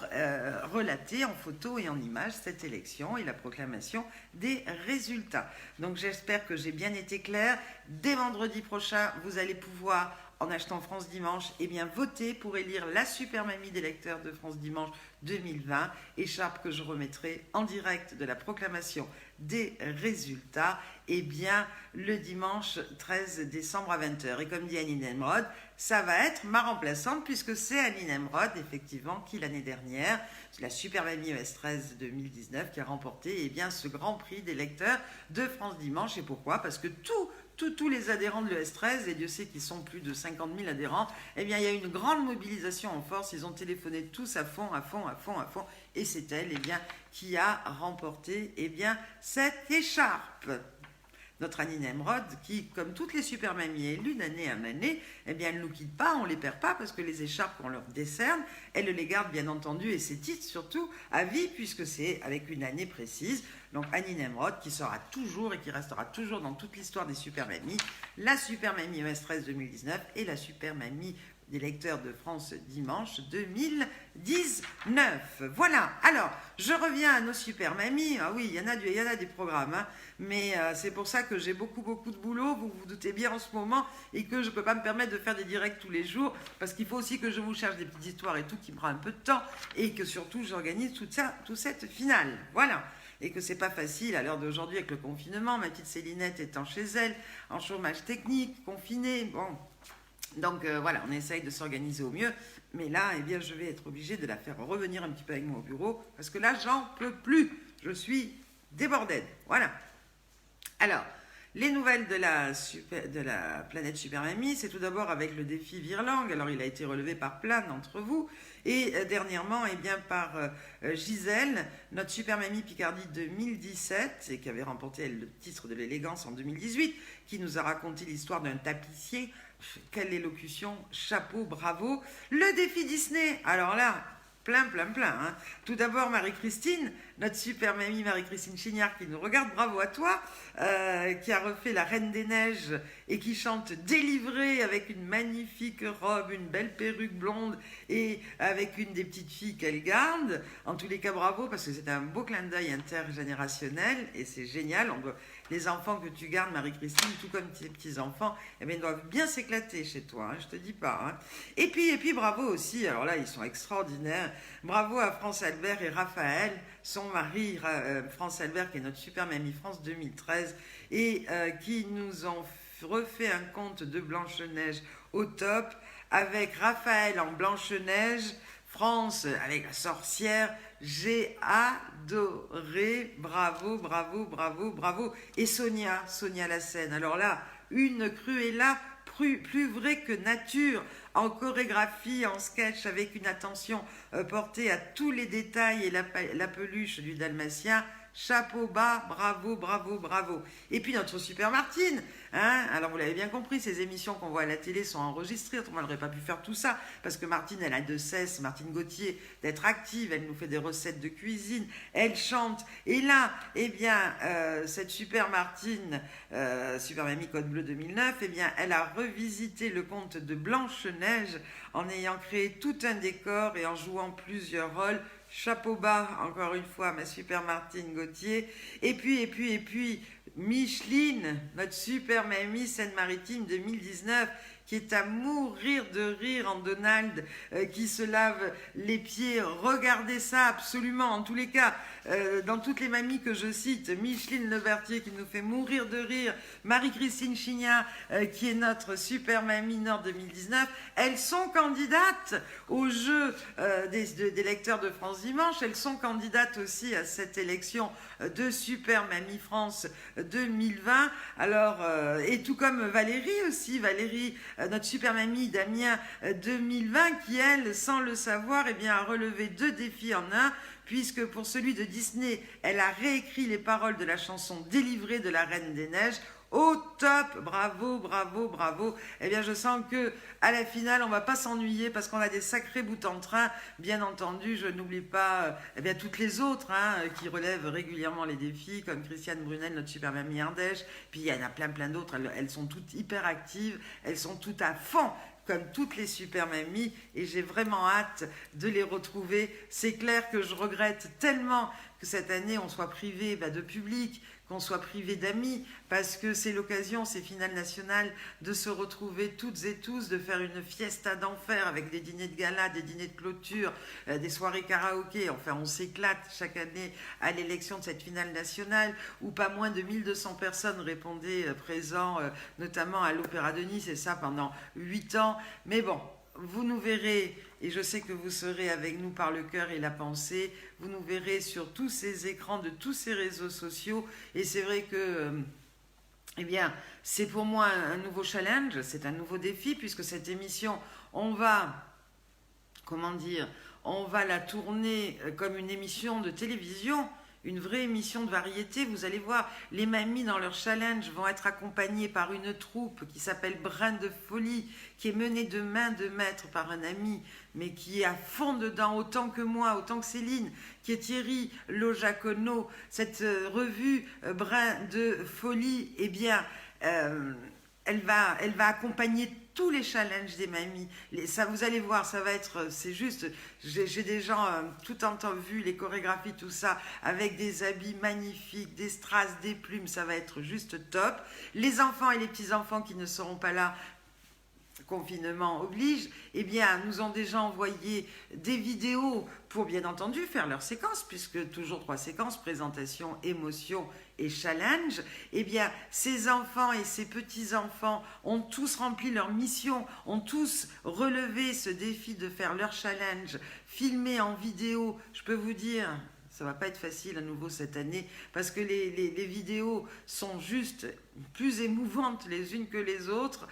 relater en photo et en images cette élection et la proclamation des résultats. Donc j'espère que j'ai bien été claire. Dès vendredi prochain, vous allez pouvoir, en achetant France Dimanche, eh bien, voter pour élire la Super Mamie des lecteurs de France Dimanche 2020, écharpe que je remettrai en direct de la proclamation des résultats, eh bien, le dimanche 13 décembre à 20h. Et comme dit Annie Nemrod, ça va être ma remplaçante, puisque c'est Annie Nemrod, effectivement, qui l'année dernière, la Super Mamie ES13 2019, qui a remporté eh bien, ce grand prix des lecteurs de France Dimanche. Et pourquoi? Parce que tous les adhérents de l'ES13, et Dieu sait qu'ils sont plus de 50 000 adhérents, eh bien, il y a une grande mobilisation en force. Ils ont téléphoné tous à fond, et c'est elle eh bien, qui a remporté eh bien, cette écharpe. Notre Annie Nemrod, qui, comme toutes les Super Mamies élues d'année en année, eh bien, elle ne nous quitte pas, on ne les perd pas, parce que les écharpes qu'on leur décerne, elle les garde bien entendu, et ses titres surtout, à vie, puisque c'est avec une année précise. Donc Annie Nemrod, qui sera toujours et qui restera toujours dans toute l'histoire des Super Mamies, la Super Mamie ES13 2019 et la Super Mamie des lecteurs de France Dimanche 2019. Voilà, alors, je reviens à nos super mamies. Ah oui, il y en a des programmes, hein, mais c'est pour ça que j'ai beaucoup de boulot, vous vous doutez bien en ce moment, et que je ne peux pas me permettre de faire des directs tous les jours, parce qu'il faut aussi que je vous cherche des petites histoires et tout qui me prend un peu de temps, et que surtout j'organise toute cette finale. Voilà. Et que c'est pas facile à l'heure d'aujourd'hui avec le confinement, ma petite Célinette étant chez elle, en chômage technique, confinée, bon. Donc voilà, on essaye de s'organiser au mieux, mais là, eh bien, je vais être obligée de la faire revenir un petit peu avec moi au bureau, parce que là, j'en peux plus, je suis débordée. Voilà. Alors, les nouvelles de la planète Super Mamie, c'est tout d'abord avec le défi Virlang. Alors, il a été relevé par plein d'entre vous. Et dernièrement, eh bien, par Gisèle, notre Super Mamie Picardie 2017, et qui avait remporté le titre de l'élégance en 2018, qui nous a raconté l'histoire d'un tapissier. Quelle élocution, chapeau, bravo. Le défi Disney, alors là, plein. Hein. Tout d'abord, Marie-Christine, notre super mamie Marie-Christine Chignard qui nous regarde, bravo à toi, qui a refait La Reine des Neiges et qui chante Délivrée avec une magnifique robe, une belle perruque blonde et avec une des petites filles qu'elle garde. En tous les cas, bravo, parce que c'est un beau clin d'œil intergénérationnel et c'est génial. Les enfants que tu gardes, Marie-Christine, tout comme tes petits-enfants, eh bien, ils doivent bien s'éclater chez toi, hein, je te dis pas. Hein. Et puis, bravo aussi, alors là, ils sont extraordinaires. Bravo à France Albert et Raphaël, son mari, France Albert, qui est notre super mamie France 2013, et qui nous ont refait un conte de Blanche-Neige au top, avec Raphaël en Blanche-Neige, France avec la sorcière. J'ai adoré, bravo. Et Sonia Lassène, alors là, une Cruella plus vraie que nature, en chorégraphie, en sketch, avec une attention portée à tous les détails et la peluche du dalmatien. Chapeau bas, bravo. Et puis notre super Martine, hein, alors vous l'avez bien compris, ces émissions qu'on voit à la télé sont enregistrées, autrement elle n'aurait pas pu faire tout ça, parce que Martine, elle a de cesse, Martine Gauthier, d'être active, elle nous fait des recettes de cuisine, elle chante, et là, eh bien, cette super Martine, Super Mamie Code Bleu 2009, eh bien, elle a revisité le conte de Blanche-Neige en ayant créé tout un décor et en jouant plusieurs rôles. Chapeau bas, encore une fois, ma super Martine Gauthier. Et puis, Micheline, notre super mamie Seine-Maritime 2019, qui est à mourir de rire en Donald, qui se lave les pieds. Regardez ça absolument. En tous les cas, dans toutes les mamies que je cite, Micheline Lebertier qui nous fait mourir de rire, Marie-Christine Chignard, qui est notre super mamie Nord 2019, elles sont candidates au jeu des lecteurs de France Dimanche. Elles sont candidates aussi à cette élection de Super Mamie France 2020. Alors, et tout comme Valérie aussi, notre super mamie d'Amiens 2020, qui elle, sans le savoir, eh bien, a relevé 2 défis en un, puisque pour celui de Disney, elle a réécrit les paroles de la chanson Délivrée de la Reine des Neiges. Au top, bravo. Eh bien, je sens que à la finale, on va pas s'ennuyer parce qu'on a des sacrés bouts en train. Bien entendu, je n'oublie pas eh bien toutes les autres qui relèvent régulièrement les défis, comme Christiane Brunel, notre super mamie Ardèche. Puis il y en a plein d'autres. Elles sont toutes hyper actives, elles sont toutes à fond, comme toutes les super mamies, et j'ai vraiment hâte de les retrouver. C'est clair que je regrette tellement que cette année on soit privé de public, qu'on soit privé d'amis, parce que c'est l'occasion, ces finales nationales, de se retrouver toutes et tous, de faire une fiesta d'enfer avec des dîners de gala, des dîners de clôture, des soirées karaoké. Enfin, on s'éclate chaque année à l'élection de cette finale nationale, où pas moins de 1200 personnes répondaient présents, notamment à l'Opéra de Nice, et ça pendant 8 ans. Mais bon, vous nous verrez, et je sais que vous serez avec nous par le cœur et la pensée, vous nous verrez sur tous ces écrans de tous ces réseaux sociaux, et c'est vrai que, eh bien, c'est pour moi un nouveau challenge, c'est un nouveau défi, puisque cette émission, on va la tourner comme une émission de télévision, une vraie émission de variété. Vous allez voir, les mamies dans leur challenge vont être accompagnées par une troupe qui s'appelle Brin de Folie, qui est menée de main de maître par un ami, mais qui est à fond dedans, autant que moi, autant que Céline, qui est Thierry Lojacono. Cette revue Brin de Folie, eh bien, elle va accompagner tous les challenges des mamies. Ça, vous allez voir, ça va être, c'est juste, j'ai des gens tout en temps vu, les chorégraphies, tout ça, avec des habits magnifiques, des strass, des plumes, ça va être juste top. Les enfants et les petits-enfants qui ne seront pas là, confinement oblige, eh bien, nous ont déjà envoyé des vidéos pour, bien entendu, faire leur séquence, puisque toujours 3 séquences, présentation, émotion et challenge. Eh bien, ces enfants et ces petits-enfants ont tous rempli leur mission, ont tous relevé ce défi de faire leur challenge, filmé en vidéo. Je peux vous dire, ça va pas être facile à nouveau cette année, parce que les vidéos sont juste plus émouvantes les unes que les autres.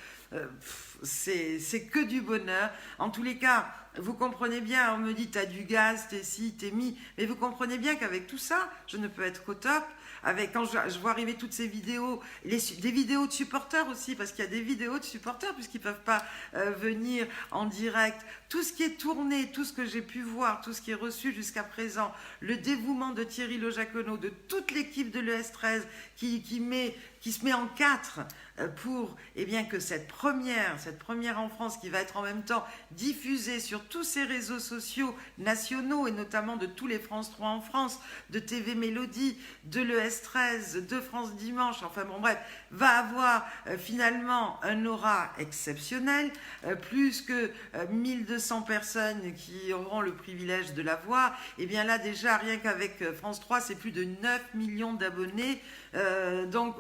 C'est que du bonheur. En tous les cas, vous comprenez bien, on me dit t'as du gaz, t'es ci, t'es mi, mais vous comprenez bien qu'avec tout ça, je ne peux être qu'au top. Quand je vois arriver toutes ces vidéos, des vidéos de supporters aussi, parce qu'il y a des vidéos de supporters, puisqu'ils ne peuvent pas venir en direct. Tout ce qui est tourné, tout ce que j'ai pu voir, tout ce qui est reçu jusqu'à présent, le dévouement de Thierry Lojacono, de toute l'équipe de l'ES13 qui se met en 4 pour bien, que cette première en France qui va être en même temps diffusée sur tous ces réseaux sociaux nationaux et notamment de tous les France 3 en France, de TV Mélodie, de l'ES13, de France Dimanche, enfin bon bref, va avoir finalement un aura exceptionnel, plus que 1200 personnes qui auront le privilège de la voir. Et bien là déjà, rien qu'avec France 3, c'est plus de 9 millions d'abonnés. Donc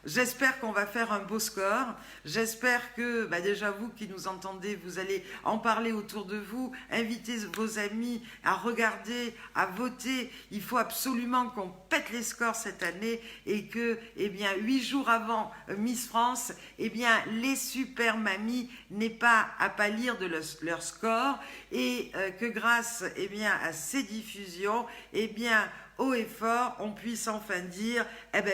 j'espère qu'on va faire un beau score. J'espère que déjà vous qui nous entendez, vous allez en parler autour de vous, inviter vos amis à regarder, à voter. Il faut absolument qu'on pète les scores cette année et que 8 jours avant Miss France, les super mamies n'aient pas à pâlir de leur score et que grâce à ces diffusions, haut et fort, on puisse enfin dire,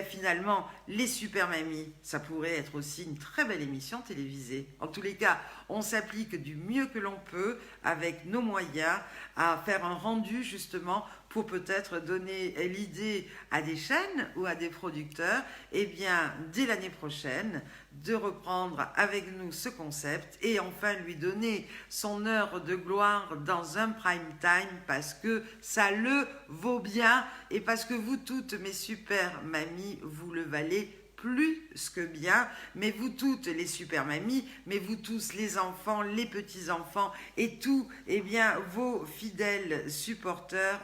finalement, les super mamies, ça pourrait être aussi une très belle émission télévisée. En tous les cas, on s'applique du mieux que l'on peut, avec nos moyens, à faire un rendu justement pour peut-être donner l'idée à des chaînes ou à des producteurs, dès l'année prochaine, de reprendre avec nous ce concept et enfin lui donner son heure de gloire dans un prime time parce que ça le vaut bien et parce que vous toutes mes super mamies, vous le valez plus que bien, mais vous toutes les super mamies, mais vous tous les enfants, les petits-enfants et tous vos fidèles supporters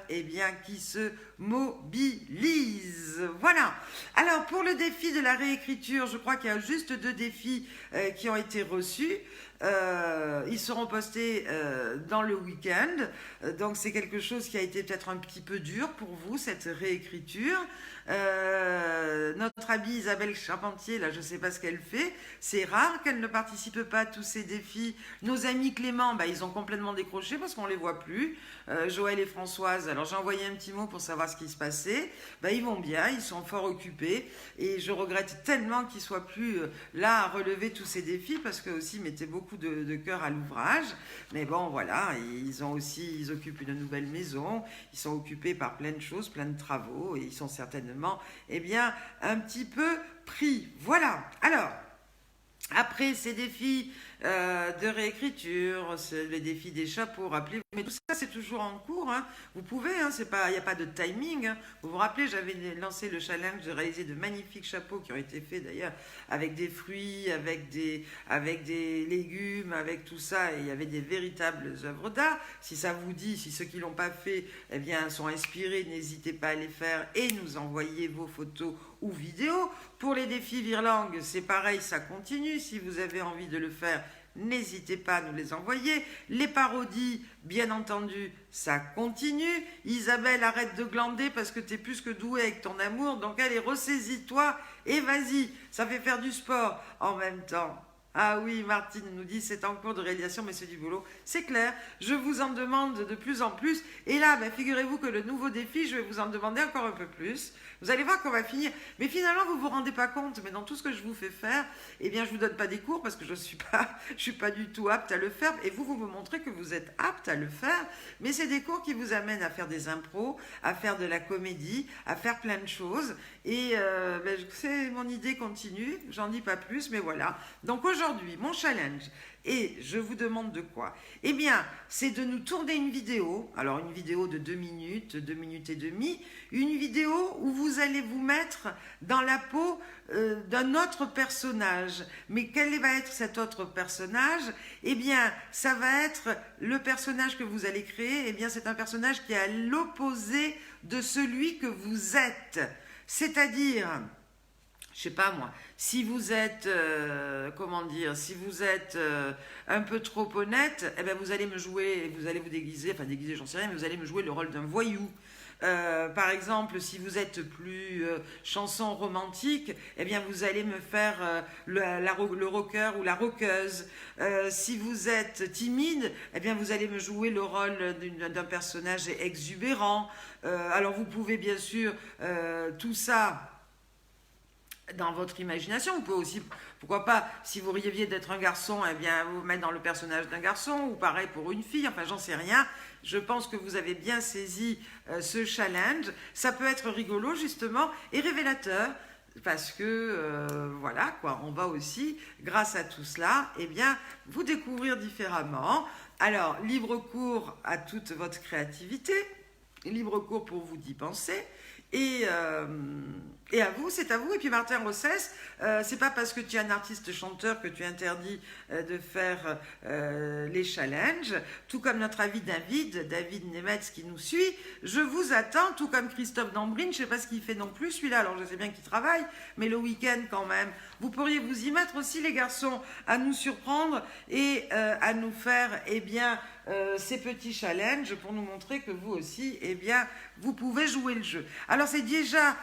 qui se mobilisent. Voilà. Alors pour le défi de la réécriture, je crois qu'il y a juste 2 défis qui ont été reçus. Ils seront postés dans le week-end. Donc c'est quelque chose qui a été peut-être un petit peu dur pour vous, cette réécriture. Notre amie Isabelle Charpentier, là, je ne sais pas ce qu'elle fait. C'est rare qu'elle ne participe pas à tous ces défis. Nos amis Clément, ils ont complètement décroché parce qu'on ne les voit plus. Joël et Françoise, alors j'ai envoyé un petit mot pour savoir ce qui se passait. Ils vont bien, ils sont fort occupés. Et je regrette tellement qu'ils ne soient plus là à relever tous ces défis parce qu'eux aussi mettaient beaucoup de cœur à l'ouvrage. Mais bon, voilà, ils occupent une nouvelle maison. Ils sont occupés par plein de choses, plein de travaux. Et ils sont certainement un petit peu pris. Voilà. Alors, après ces défis de réécriture, les défis des chapeaux, rappelez-vous, mais tout ça c'est toujours en cours, hein. Vous pouvez, il n'y a pas de timing, hein. Vous vous rappelez, j'avais lancé le challenge de réaliser de magnifiques chapeaux qui ont été faits d'ailleurs avec des fruits, avec des légumes, avec tout ça, et il y avait des véritables œuvres d'art. Si ça vous dit, si ceux qui ne l'ont pas fait sont inspirés, n'hésitez pas à les faire et nous envoyer vos photos ou vidéos. Pour les défis Virlangue, c'est pareil, ça continue. Si vous avez envie de le faire, n'hésitez pas à nous les envoyer. Les parodies, bien entendu, ça continue. Isabelle, arrête de glander parce que tu es plus que douée avec ton amour. Donc allez, ressaisis-toi et vas-y. Ça fait faire du sport en même temps. Ah oui, Martine nous dit c'est en cours de réalisation, mais c'est du boulot. C'est clair, je vous en demande de plus en plus. Et là, figurez-vous que le nouveau défi, je vais vous en demander encore un peu plus. Vous allez voir qu'on va finir. Mais finalement, vous ne vous rendez pas compte, mais dans tout ce que je vous fais faire, je ne vous donne pas des cours parce que je suis pas du tout apte à le faire. Et vous me montrez que vous êtes apte à le faire. Mais c'est des cours qui vous amènent à faire des impros, à faire de la comédie, à faire plein de choses. Et c'est mon idée continue, j'en dis pas plus, mais voilà. Donc aujourd'hui, aujourd'hui, mon challenge, et je vous demande de quoi? Eh bien, c'est de nous tourner une vidéo, alors une vidéo de 2 minutes et demie, une vidéo où vous allez vous mettre dans la peau d'un autre personnage. Mais quel va être cet autre personnage? Eh bien, ça va être le personnage que vous allez créer, eh bien, c'est un personnage qui est à l'opposé de celui que vous êtes. C'est-à-dire, je sais pas moi, si vous êtes, si vous êtes un peu trop honnête, eh bien vous allez me jouer, vous allez vous déguiser, enfin déguiser j'en sais rien, mais vous allez me jouer le rôle d'un voyou. Par exemple, si vous êtes plus chanson romantique, eh bien vous allez me faire le rocker ou la rockeuse. Si vous êtes timide, eh bien vous allez me jouer le rôle d'un personnage exubérant. Alors vous pouvez bien sûr tout ça dans votre imagination. Vous pouvez aussi, pourquoi pas, si vous rêviez d'être un garçon, eh bien vous mettre dans le personnage d'un garçon, ou pareil pour une fille, enfin j'en sais rien. Je pense que vous avez bien saisi ce challenge. Ça peut être rigolo justement et révélateur, parce que voilà quoi, on va aussi, grâce à tout cela, eh bien vous découvrir différemment. Alors, libre cours à toute votre créativité, libre cours pour vous d'y penser. Et à vous, c'est à vous. Et puis Martin Rossès, c'est pas parce que tu es un artiste chanteur que tu es interdit de faire les challenges. Tout comme notre ami David Nemetz qui nous suit, je vous attends. Tout comme Christophe Dambrine, je sais pas ce qu'il fait non plus celui-là. Alors je sais bien qu'il travaille, mais le week-end quand même. Vous pourriez vous y mettre aussi les garçons, à nous surprendre et à nous faire ces petits challenges pour nous montrer que vous aussi, vous pouvez jouer le jeu. Alors c'est déjà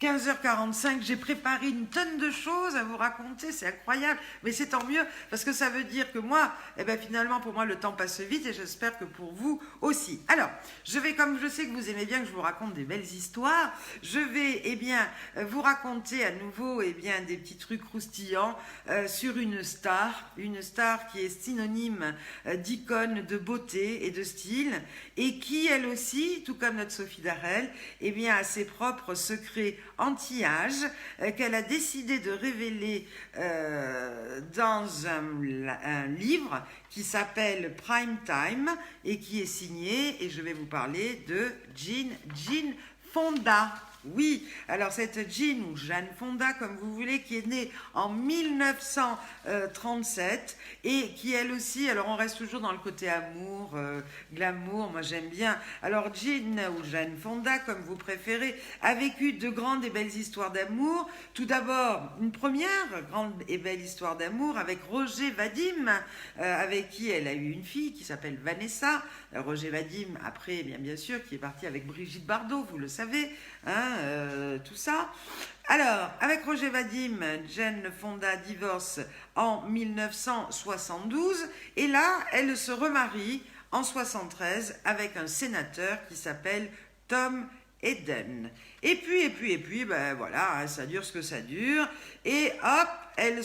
15h45, j'ai préparé une tonne de choses à vous raconter, c'est incroyable, mais c'est tant mieux, parce que ça veut dire que moi, finalement, pour moi, le temps passe vite, et j'espère que pour vous aussi. Alors, comme je sais que vous aimez bien que je vous raconte des belles histoires, je vais, vous raconter à nouveau, des petits trucs croustillants sur une star qui est synonyme d'icône de beauté et de style, et qui, elle aussi, tout comme notre Sophie Darel, a ses propres secrets anti-âge qu'elle a décidé de révéler dans un livre qui s'appelle Prime Time et qui est signé, et je vais vous parler de Jane Fonda. Oui, alors cette Jane ou Jane Fonda, comme vous voulez, qui est née en 1937 et qui elle aussi, alors on reste toujours dans le côté amour, glamour, moi j'aime bien. Alors Jane ou Jane Fonda, comme vous préférez, a vécu de grandes et belles histoires d'amour. Tout d'abord, une première grande et belle histoire d'amour avec Roger Vadim, avec qui elle a eu une fille qui s'appelle Vanessa. Roger Vadim, après, bien sûr, qui est parti avec Brigitte Bardot, vous le savez, tout ça. Alors, avec Roger Vadim, Jane Fonda divorce en 1972, et là, elle se remarie en 1973 avec un sénateur qui s'appelle Tom Eden. Et puis, voilà, ça dure ce que ça dure, et hop, elle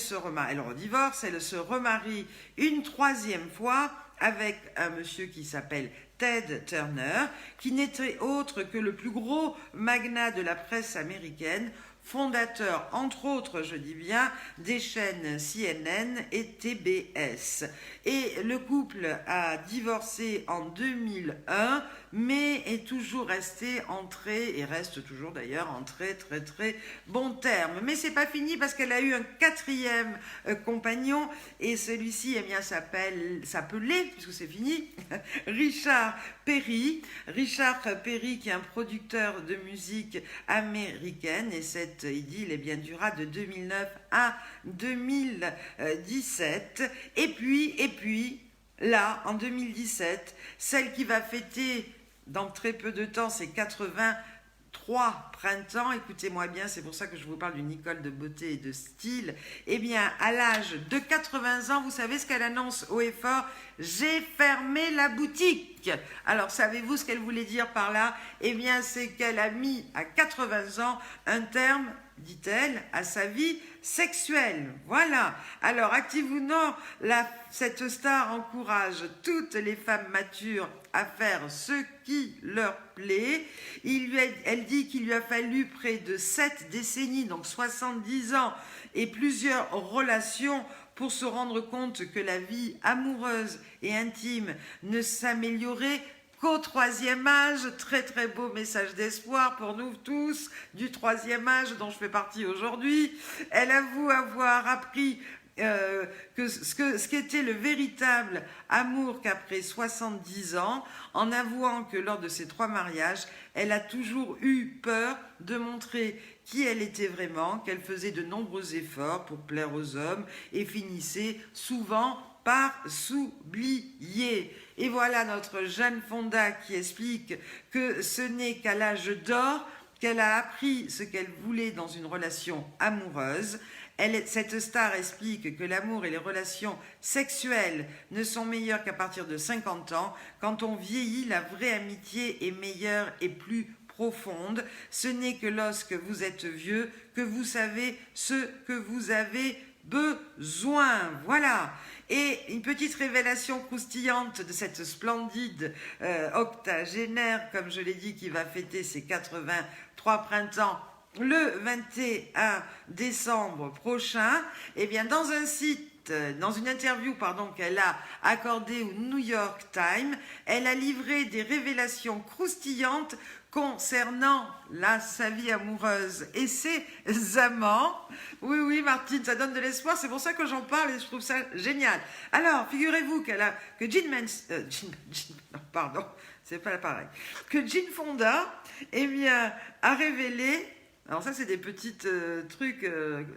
redivorce, elle se remarie une troisième fois avec un monsieur qui s'appelle Ted Turner, qui n'était autre que le plus gros magnat de la presse américaine, fondateur, entre autres, je dis bien, des chaînes CNN et TBS. Et le couple a divorcé en 2001, mais est toujours resté et reste toujours d'ailleurs en très bon terme. Mais c'est pas fini parce qu'elle a eu un quatrième compagnon, et celui-ci s'appelait, puisque c'est fini, Richard Perry. Richard Perry, qui est un producteur de musique américaine, et cette idylle dura de 2009 à 2017. Et puis, là, en 2017, celle qui va fêter dans très peu de temps ses 83 printemps, écoutez-moi bien, c'est pour ça que je vous parle d'une icône de beauté et de style, à l'âge de 80 ans, vous savez ce qu'elle annonce haut et fort? J'ai fermé la boutique. Alors, savez-vous ce qu'elle voulait dire par là? C'est qu'elle a mis à 80 ans un terme, dit-elle, à sa vie sexuelle. Voilà. Alors, active ou non, cette star encourage toutes les femmes matures à faire ce qui leur plaît. Elle dit qu'il lui a fallu près de 7 décennies, donc 70 ans, et plusieurs relations pour se rendre compte que la vie amoureuse et intime ne s'améliorait qu'au troisième âge. Très très beau message d'espoir pour nous tous du troisième âge dont je fais partie aujourd'hui. Elle avoue avoir appris ce qu'était le véritable amour qu'après 70 ans, en avouant que lors de ses 3 mariages, elle a toujours eu peur de montrer qui elle était vraiment, qu'elle faisait de nombreux efforts pour plaire aux hommes et finissait souvent par s'oublier. Et voilà notre Jane Fonda qui explique que ce n'est qu'à l'âge d'or qu'elle a appris ce qu'elle voulait dans une relation amoureuse. Cette star explique que l'amour et les relations sexuelles ne sont meilleures qu'à partir de 50 ans. Quand on vieillit, la vraie amitié est meilleure et plus profonde. Ce n'est que lorsque vous êtes vieux que vous savez ce que vous avez besoin. Voilà. Et une petite révélation croustillante de cette splendide octogénaire, comme je l'ai dit, qui va fêter ses 83 printemps le 21 décembre prochain. Eh bien, dans une interview qu'elle a accordée au New York Times, elle a livré des révélations croustillantes concernant sa vie amoureuse et ses amants. Oui, oui, Martine, ça donne de l'espoir, c'est pour ça que j'en parle et je trouve ça génial. Alors, figurez-vous que Jane Fonda, eh bien, a révélé. Alors ça, c'est des petites trucs,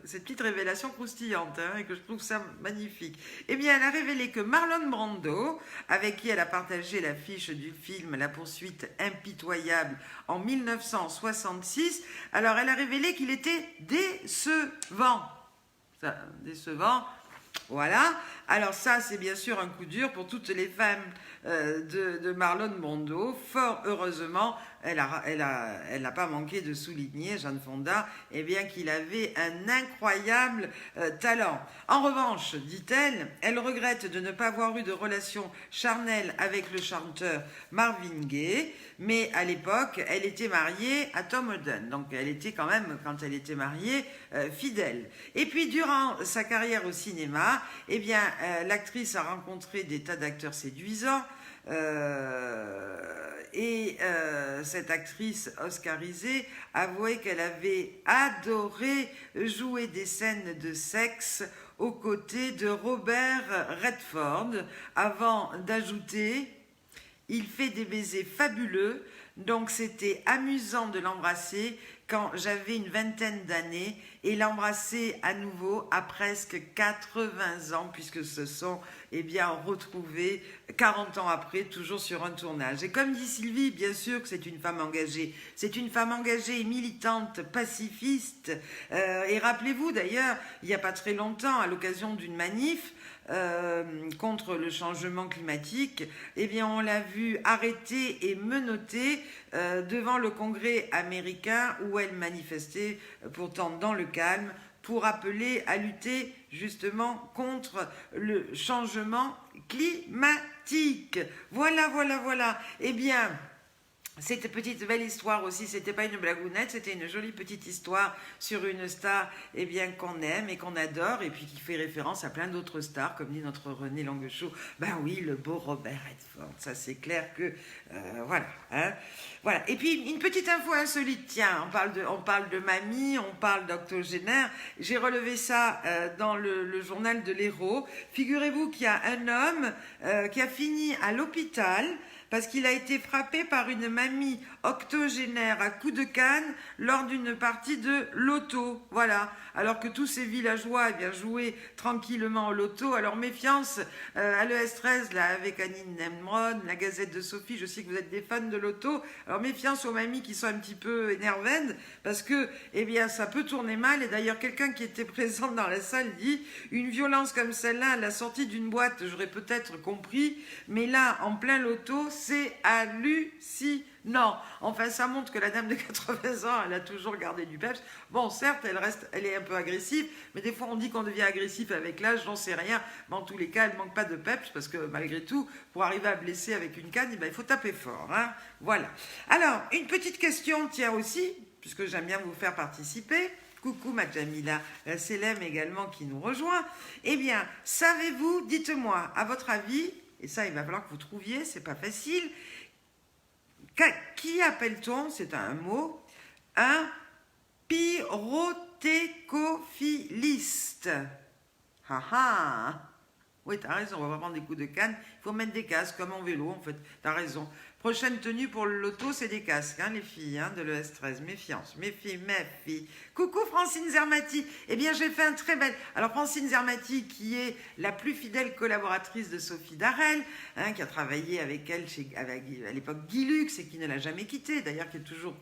ces petites révélations croustillantes, et que je trouve ça magnifique. Eh bien, elle a révélé que Marlon Brando, avec qui elle a partagé l'affiche du film La poursuite impitoyable en 1966, alors elle a révélé qu'il était décevant. Décevant. Voilà, alors ça c'est bien sûr un coup dur pour toutes les femmes de Marlon Brando. Fort heureusement, elle n'a pas manqué de souligner, Jane Fonda, eh bien qu'il avait un incroyable talent. En revanche, dit-elle, elle regrette de ne pas avoir eu de relation charnelle avec le chanteur Marvin Gaye, mais à l'époque, elle était mariée à Tom Holden, donc elle était quand même, quand elle était mariée, fidèle. Et puis durant sa carrière au cinéma, eh bien, l'actrice a rencontré des tas d'acteurs séduisants, cette actrice oscarisée avouait qu'elle avait adoré jouer des scènes de sexe aux côtés de Robert Redford, avant d'ajouter « Il fait des baisers fabuleux, donc c'était amusant de l'embrasser quand j'avais une vingtaine d'années et l'embrasser à nouveau à presque 80 ans, puisque se sont retrouvés 40 ans après, toujours sur un tournage. » Et comme dit Sylvie, bien sûr que c'est une femme engagée. C'est une femme engagée, militante, pacifiste. Et rappelez-vous d'ailleurs, il n'y a pas très longtemps, à l'occasion d'une manif, contre le changement climatique, eh bien on l'a vu arrêtée et menottée devant le Congrès américain où elle manifestait pourtant dans le calme pour appeler à lutter justement contre le changement climatique. Voilà. Eh bien, cette petite belle histoire aussi, c'était pas une blagounette, c'était une jolie petite histoire sur une star qu'on aime et qu'on adore, et puis qui fait référence à plein d'autres stars, comme dit notre René Languechou. Ben oui, le beau Robert Redford, ça c'est clair que voilà. Et puis une petite info insolite, tiens, on parle de mamie, on parle d'octogénaire. J'ai relevé ça dans le journal de l'Hérault. Figurez-vous qu'il y a un homme qui a fini à l'hôpital parce qu'il a été frappé par une mamie octogénaire à coups de canne lors d'une partie de loto. Voilà. Alors que tous ces villageois jouaient tranquillement au loto. Alors méfiance à l'ES13 là, avec Anine Nemrod, la Gazette de Sophie. Je sais que vous êtes des fans de loto. Alors méfiance aux mamies qui sont un petit peu énervènes parce que ça peut tourner mal. Et d'ailleurs, quelqu'un qui était présent dans la salle dit une violence comme celle-là à la sortie d'une boîte, j'aurais peut-être compris. Mais là, en plein loto, c'est hallucinant. Enfin, ça montre que la dame de 80 ans, elle a toujours gardé du peps. Bon, certes, elle est un peu agressive, mais des fois on dit qu'on devient agressif avec l'âge, j'en sais rien. Mais en tous les cas, elle ne manque pas de peps parce que malgré tout, pour arriver à blesser avec une canne, il faut taper fort. Voilà. Alors, une petite question, tiens aussi, puisque j'aime bien vous faire participer. Coucou ma Jamila, Célème également qui nous rejoint. Eh bien, savez-vous, dites-moi, à votre avis, et ça il va falloir que vous trouviez, c'est pas facile, qui appelle-t-on, c'est un mot, un pyrothécophiliste? Ah ah. Oui, t'as raison, on va pas prendre des coups de canne. Il faut mettre des casques, comme en vélo, en fait. T'as raison. Prochaine tenue pour le loto, c'est des casques, hein, les filles, hein, de l'ES13. Méfiance, méfie. Coucou Francine Zermati. Eh bien, j'ai fait un très bel... Alors, Francine Zermati, qui est la plus fidèle collaboratrice de Sophie Darel, hein, qui a travaillé avec elle à l'époque Guy Lux et qui ne l'a jamais quittée, d'ailleurs, qui est toujours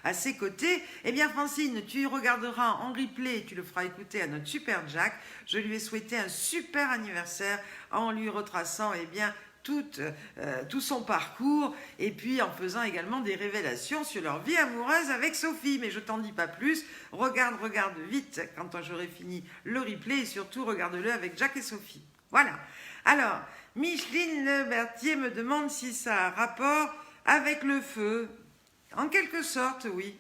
à ses côtés. Eh bien, Francine, tu regarderas en replay et tu le feras écouter à notre super Jack. Je lui ai souhaité un super anniversaire en lui retraçant, eh bien, tout son parcours et puis en faisant également des révélations sur leur vie amoureuse avec Sophie. Mais je t'en dis pas plus. Regarde vite quand j'aurai fini le replay et surtout regarde-le avec Jack et Sophie. Voilà. Alors, Micheline Le Berthier me demande si ça a rapport avec le feu. En quelque sorte, oui.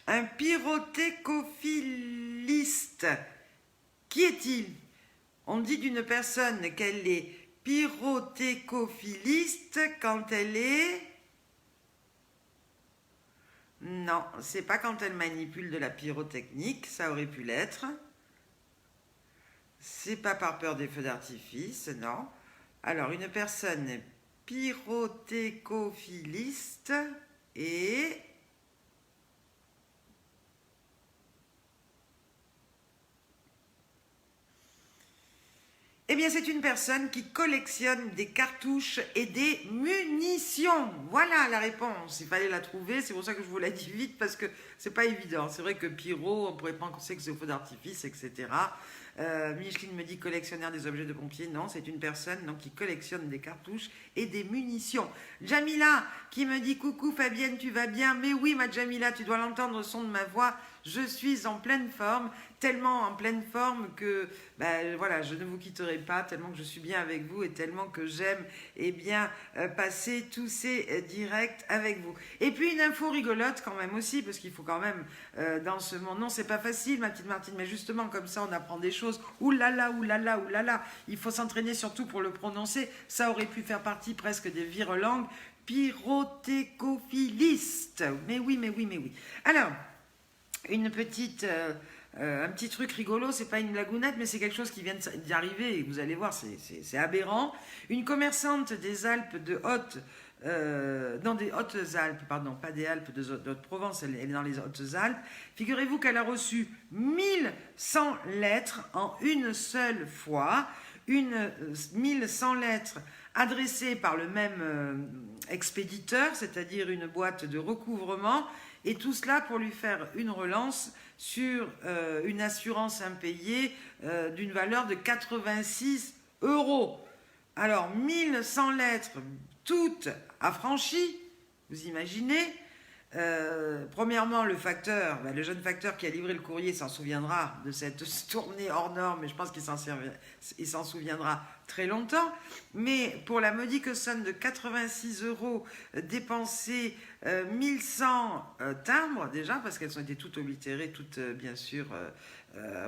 Un pyrothécophiliste. Qui est-il? On dit d'une personne qu'elle est pyrothécophiliste quand elle est... Non, c'est pas quand elle manipule de la pyrotechnique, ça aurait pu l'être. C'est pas par peur des feux d'artifice, non. Alors, une personne pyrothécophiliste et... Eh bien, c'est une personne qui collectionne des cartouches et des munitions. Voilà la réponse. Il fallait la trouver. C'est pour ça que je vous la dis vite parce que c'est pas évident. C'est vrai que pyro, on pourrait penser que c'est au feu d'artifice, etc. Micheline me dit collectionneur des objets de pompiers. Non, c'est une personne donc, qui collectionne des cartouches et des munitions. Jamila qui me dit coucou Fabienne, tu vas bien? Mais oui, ma Jamila, tu dois l'entendre au son de ma voix. Je suis en pleine forme, tellement en pleine forme que voilà, je ne vous quitterai pas, tellement que je suis bien avec vous et tellement que j'aime passer tous ces directs avec vous. Et puis une info rigolote quand même aussi, parce qu'il faut quand même dans ce monde, non c'est pas facile ma petite Martine, mais justement comme ça on apprend des choses, oulala, il faut s'entraîner surtout pour le prononcer, ça aurait pu faire partie presque des virelangues, pyrothécophiliste, mais oui. Alors, un petit truc rigolo, c'est pas une blagounette, mais c'est quelque chose qui vient d'y arriver et vous allez voir, c'est aberrant. Une commerçante des Alpes de des Hautes-Alpes, pardon, pas des Alpes de Haute-Provence, elle est dans les Hautes-Alpes. Figurez-vous qu'elle a reçu 1100 lettres en une seule fois, 1100 lettres adressées par le même expéditeur, c'est-à-dire une boîte de recouvrement. Et tout cela pour lui faire une relance sur une assurance impayée d'une valeur de 86 €. Alors, 1100 lettres, toutes affranchies, vous imaginez. Premièrement, le jeune facteur qui a livré le courrier s'en souviendra de cette tournée hors norme, mais je pense qu'il s'en souviendra très longtemps. Mais pour la modique somme de 86 € dépensés, 1100 timbres déjà, parce qu'elles ont été toutes oblitérées, toutes bien sûr,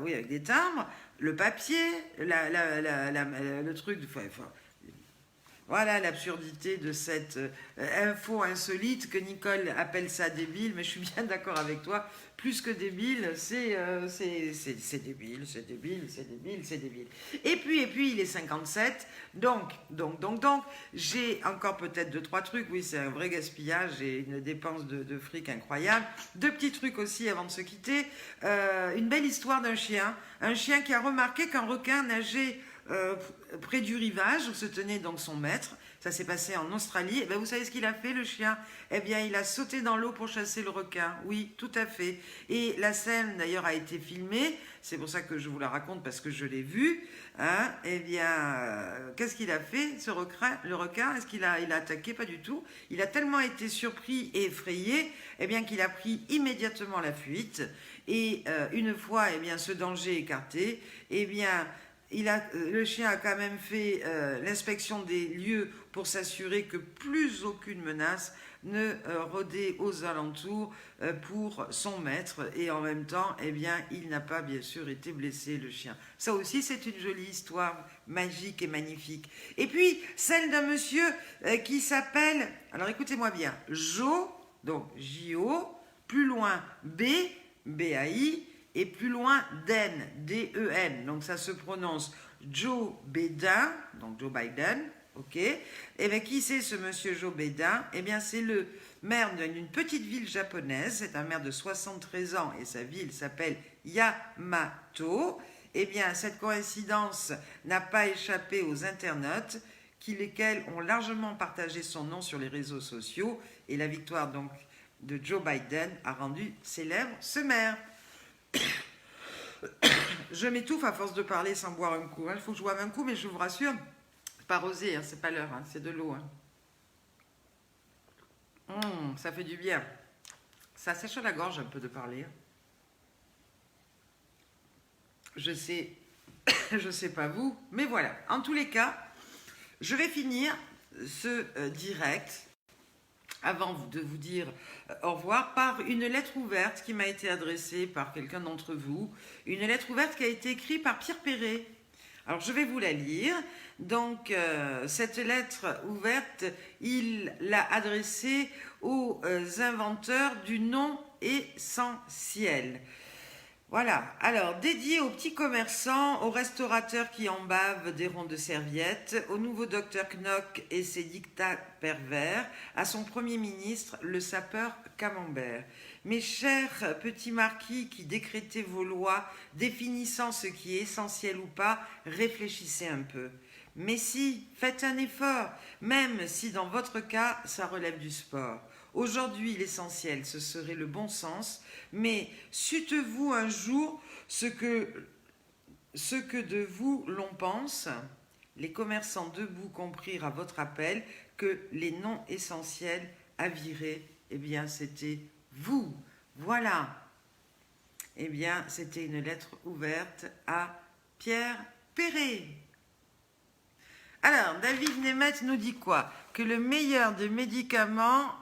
oui, avec des timbres, le papier, le truc, voilà l'absurdité de cette info insolite que Nicole appelle ça débile, mais je suis bien d'accord avec toi, plus que débile, c'est débile. Et puis il est 57, donc, j'ai encore peut-être 2-3 trucs, oui c'est un vrai gaspillage et une dépense de fric incroyable. 2 petits trucs aussi avant de se quitter, une belle histoire d'un chien, un chien qui a remarqué qu'un requin nageait près du rivage où se tenait donc son maître. Ça s'est passé en Australie. Et bien, vous savez ce qu'il a fait, le chien? Eh bien, il a sauté dans l'eau pour chasser le requin. Oui, tout à fait. Et la scène, d'ailleurs, a été filmée. C'est pour ça que je vous la raconte, parce que je l'ai vue. Hein. Eh bien, qu'est-ce qu'il a fait, le requin? Est-ce qu'il a attaqué? Pas du tout. Il a tellement été surpris et effrayé, eh bien, qu'il a pris immédiatement la fuite. Et une fois, eh bien, ce danger écarté, eh bien, le chien a quand même fait l'inspection des lieux pour s'assurer que plus aucune menace ne rôdait aux alentours pour son maître. Et en même temps, eh bien, il n'a pas bien sûr été blessé, le chien. Ça aussi, c'est une jolie histoire magique et magnifique. Et puis, celle d'un monsieur qui s'appelle, alors écoutez-moi bien, Jo, donc J-O, plus loin B, B-A-I, et plus loin Den, D-E-N. Donc ça se prononce Joe Biden, donc Joe Biden, ok. Et bien qui c'est ce monsieur Joe Biden? Eh bien c'est le maire d'une petite ville japonaise, c'est un maire de 73 ans et sa ville s'appelle Yamato. Eh bien cette coïncidence n'a pas échappé aux internautes, lesquels ont largement partagé son nom sur les réseaux sociaux, et la victoire donc de Joe Biden a rendu célèbre ce maire. Je m'étouffe à force de parler sans boire un coup. Il faut que je boive un coup, mais je vous rassure, c'est pas rosé, hein, c'est pas l'heure, hein, c'est de l'eau. Hein. Ça fait du bien. Ça sèche la gorge un peu de parler. Je sais, je sais pas vous, mais voilà. En tous les cas, je vais finir ce direct avant de vous dire au revoir, par une lettre ouverte qui m'a été adressée par quelqu'un d'entre vous. Une lettre ouverte qui a été écrite par Pierre Perret. Alors, je vais vous la lire. Donc, cette lettre ouverte, il l'a adressée aux inventeurs du nom essentiel. Voilà, alors dédié aux petits commerçants, aux restaurateurs qui en bavent des ronds de serviettes, au nouveau docteur Knock et ses dictats pervers, à son premier ministre, le sapeur Camembert. Mes chers petits marquis qui décrétez vos lois, définissant ce qui est essentiel ou pas, réfléchissez un peu. Mais si, faites un effort, même si dans votre cas, ça relève du sport. Aujourd'hui, l'essentiel, ce serait le bon sens, mais sûtes-vous un jour ce que de vous l'on pense? Les commerçants debout comprirent à votre appel que les non essentiels à virer, eh bien, c'était vous. Voilà. Eh bien, c'était une lettre ouverte à Pierre Perret. Alors, David Nemeth nous dit quoi? Que le meilleur des médicaments...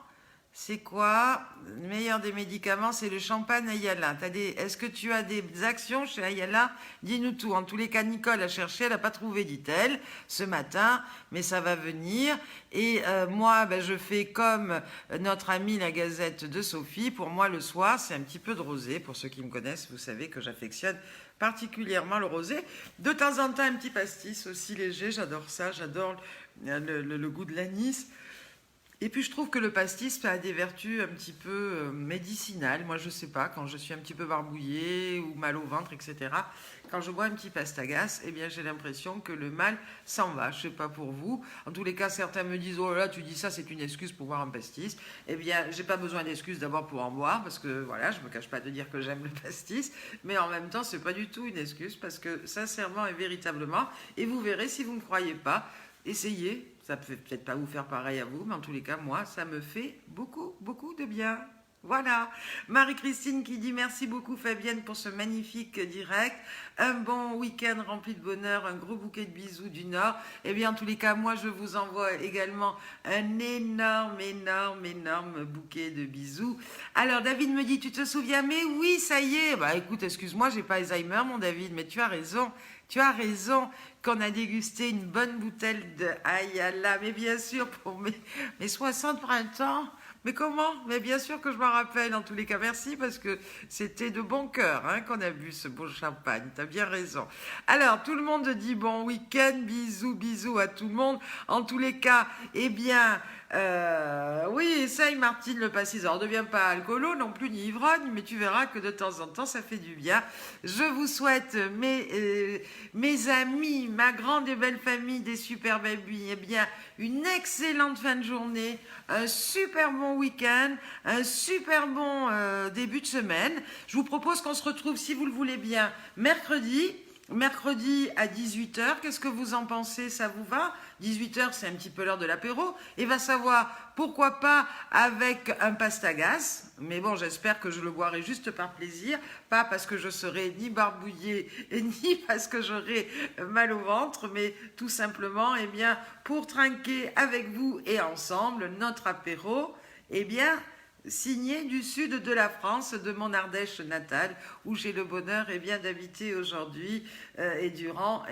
C'est quoi? Le meilleur des médicaments, c'est le champagne Ayala. Est-ce que tu as des actions chez Ayala? Dis-nous tout. En tous les cas, Nicole a cherché, elle n'a pas trouvé, dit-elle, ce matin, mais ça va venir. Et moi, je fais comme notre amie la Gazette de Sophie. Pour moi, le soir, c'est un petit peu de rosé. Pour ceux qui me connaissent, vous savez que j'affectionne particulièrement le rosé. De temps en temps, un petit pastis aussi léger. J'adore ça. J'adore le goût de l'anis. Et puis je trouve que le pastis a des vertus un petit peu médicinales. Moi je sais pas, quand je suis un petit peu barbouillée ou mal au ventre, etc. Quand je bois un petit pastagas, eh bien j'ai l'impression que le mal s'en va. Je sais pas pour vous. En tous les cas, certains me disent, oh là tu dis ça, c'est une excuse pour boire un pastis. Eh bien j'ai pas besoin d'excuses d'abord pour en boire, parce que voilà, je me cache pas de dire que j'aime le pastis, mais en même temps c'est pas du tout une excuse, parce que sincèrement et véritablement, et vous verrez si vous ne me croyez pas, essayez. Ça ne peut peut-être pas vous faire pareil à vous, mais en tous les cas, moi, ça me fait beaucoup, beaucoup de bien. Voilà. Marie-Christine qui dit merci beaucoup Fabienne pour ce magnifique direct. Un bon week-end rempli de bonheur, un gros bouquet de bisous du Nord. Eh bien, en tous les cas, moi, je vous envoie également un énorme, énorme, énorme bouquet de bisous. Alors, David me dit, tu te souviens? Mais oui, ça y est. Bah, écoute, excuse-moi, j'ai pas Alzheimer, mon David, mais tu as raison. Tu as raison qu'on a dégusté une bonne bouteille de Ayala. Mais bien sûr, pour mes 60 printemps. Mais comment? Mais bien sûr que je m'en rappelle, en tous les cas. Merci, parce que c'était de bon cœur qu'on a bu ce beau champagne. Tu as bien raison. Alors, tout le monde dit bon week-end. Bisous, bisous à tout le monde. En tous les cas, eh bien... oui, essaye Martine le pastis. Alors, ne deviens pas alcoolo non plus ni ivrogne, mais tu verras que de temps en temps, ça fait du bien. Je vous souhaite, mes amis, ma grande et belle famille des super babies, eh bien, une excellente fin de journée, un super bon week-end, un super bon début de semaine. Je vous propose qu'on se retrouve, si vous le voulez bien, mercredi à 18h. Qu'est-ce que vous en pensez? Ça vous va? 18h, c'est un petit peu l'heure de l'apéro. Et va savoir, pourquoi pas avec un pastagas. Mais bon, j'espère que je le boirai juste par plaisir, pas parce que je serai ni barbouillée, ni parce que j'aurai mal au ventre, mais tout simplement, eh bien, pour trinquer avec vous et ensemble notre apéro, eh bien, signé du sud de la France, de mon Ardèche natale, où j'ai le bonheur bien, d'habiter aujourd'hui et durant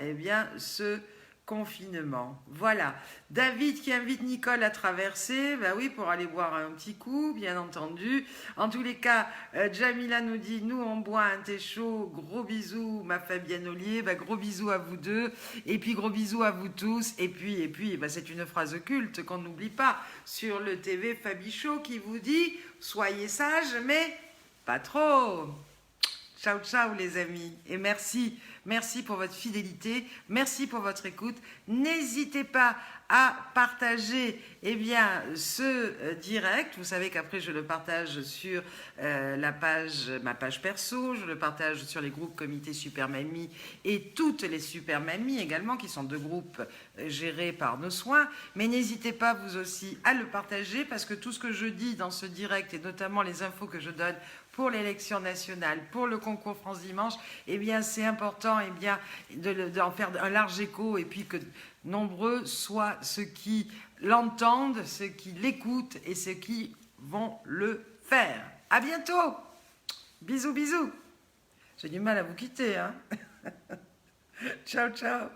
ce confinement. Voilà. David qui invite Nicole à traverser, bah oui, pour aller boire un petit coup, bien entendu. En tous les cas, Jamila nous dit, nous on boit un thé chaud, gros bisous ma Fabienne Ollier, bah, gros bisous à vous deux, et puis gros bisous à vous tous, et puis bah, c'est une phrase culte qu'on n'oublie pas sur le TV Fabichot qui vous dit, soyez sages, mais pas trop. Ciao, ciao les amis. Et merci pour votre fidélité. Merci pour votre écoute. N'hésitez pas à partager ce direct. Vous savez qu'après, je le partage sur ma page perso. Je le partage sur les groupes Comité Super Mamie et toutes les Super Mamies également, qui sont 2 groupes gérés par nos soins. Mais n'hésitez pas vous aussi à le partager parce que tout ce que je dis dans ce direct et notamment les infos que je donne pour l'élection nationale, pour le concours France Dimanche, c'est important d'en faire un large écho et puis que nombreux soient ceux qui l'entendent, ceux qui l'écoutent et ceux qui vont le faire. À bientôt. Bisous, bisous. J'ai du mal à vous quitter, hein. Ciao, ciao.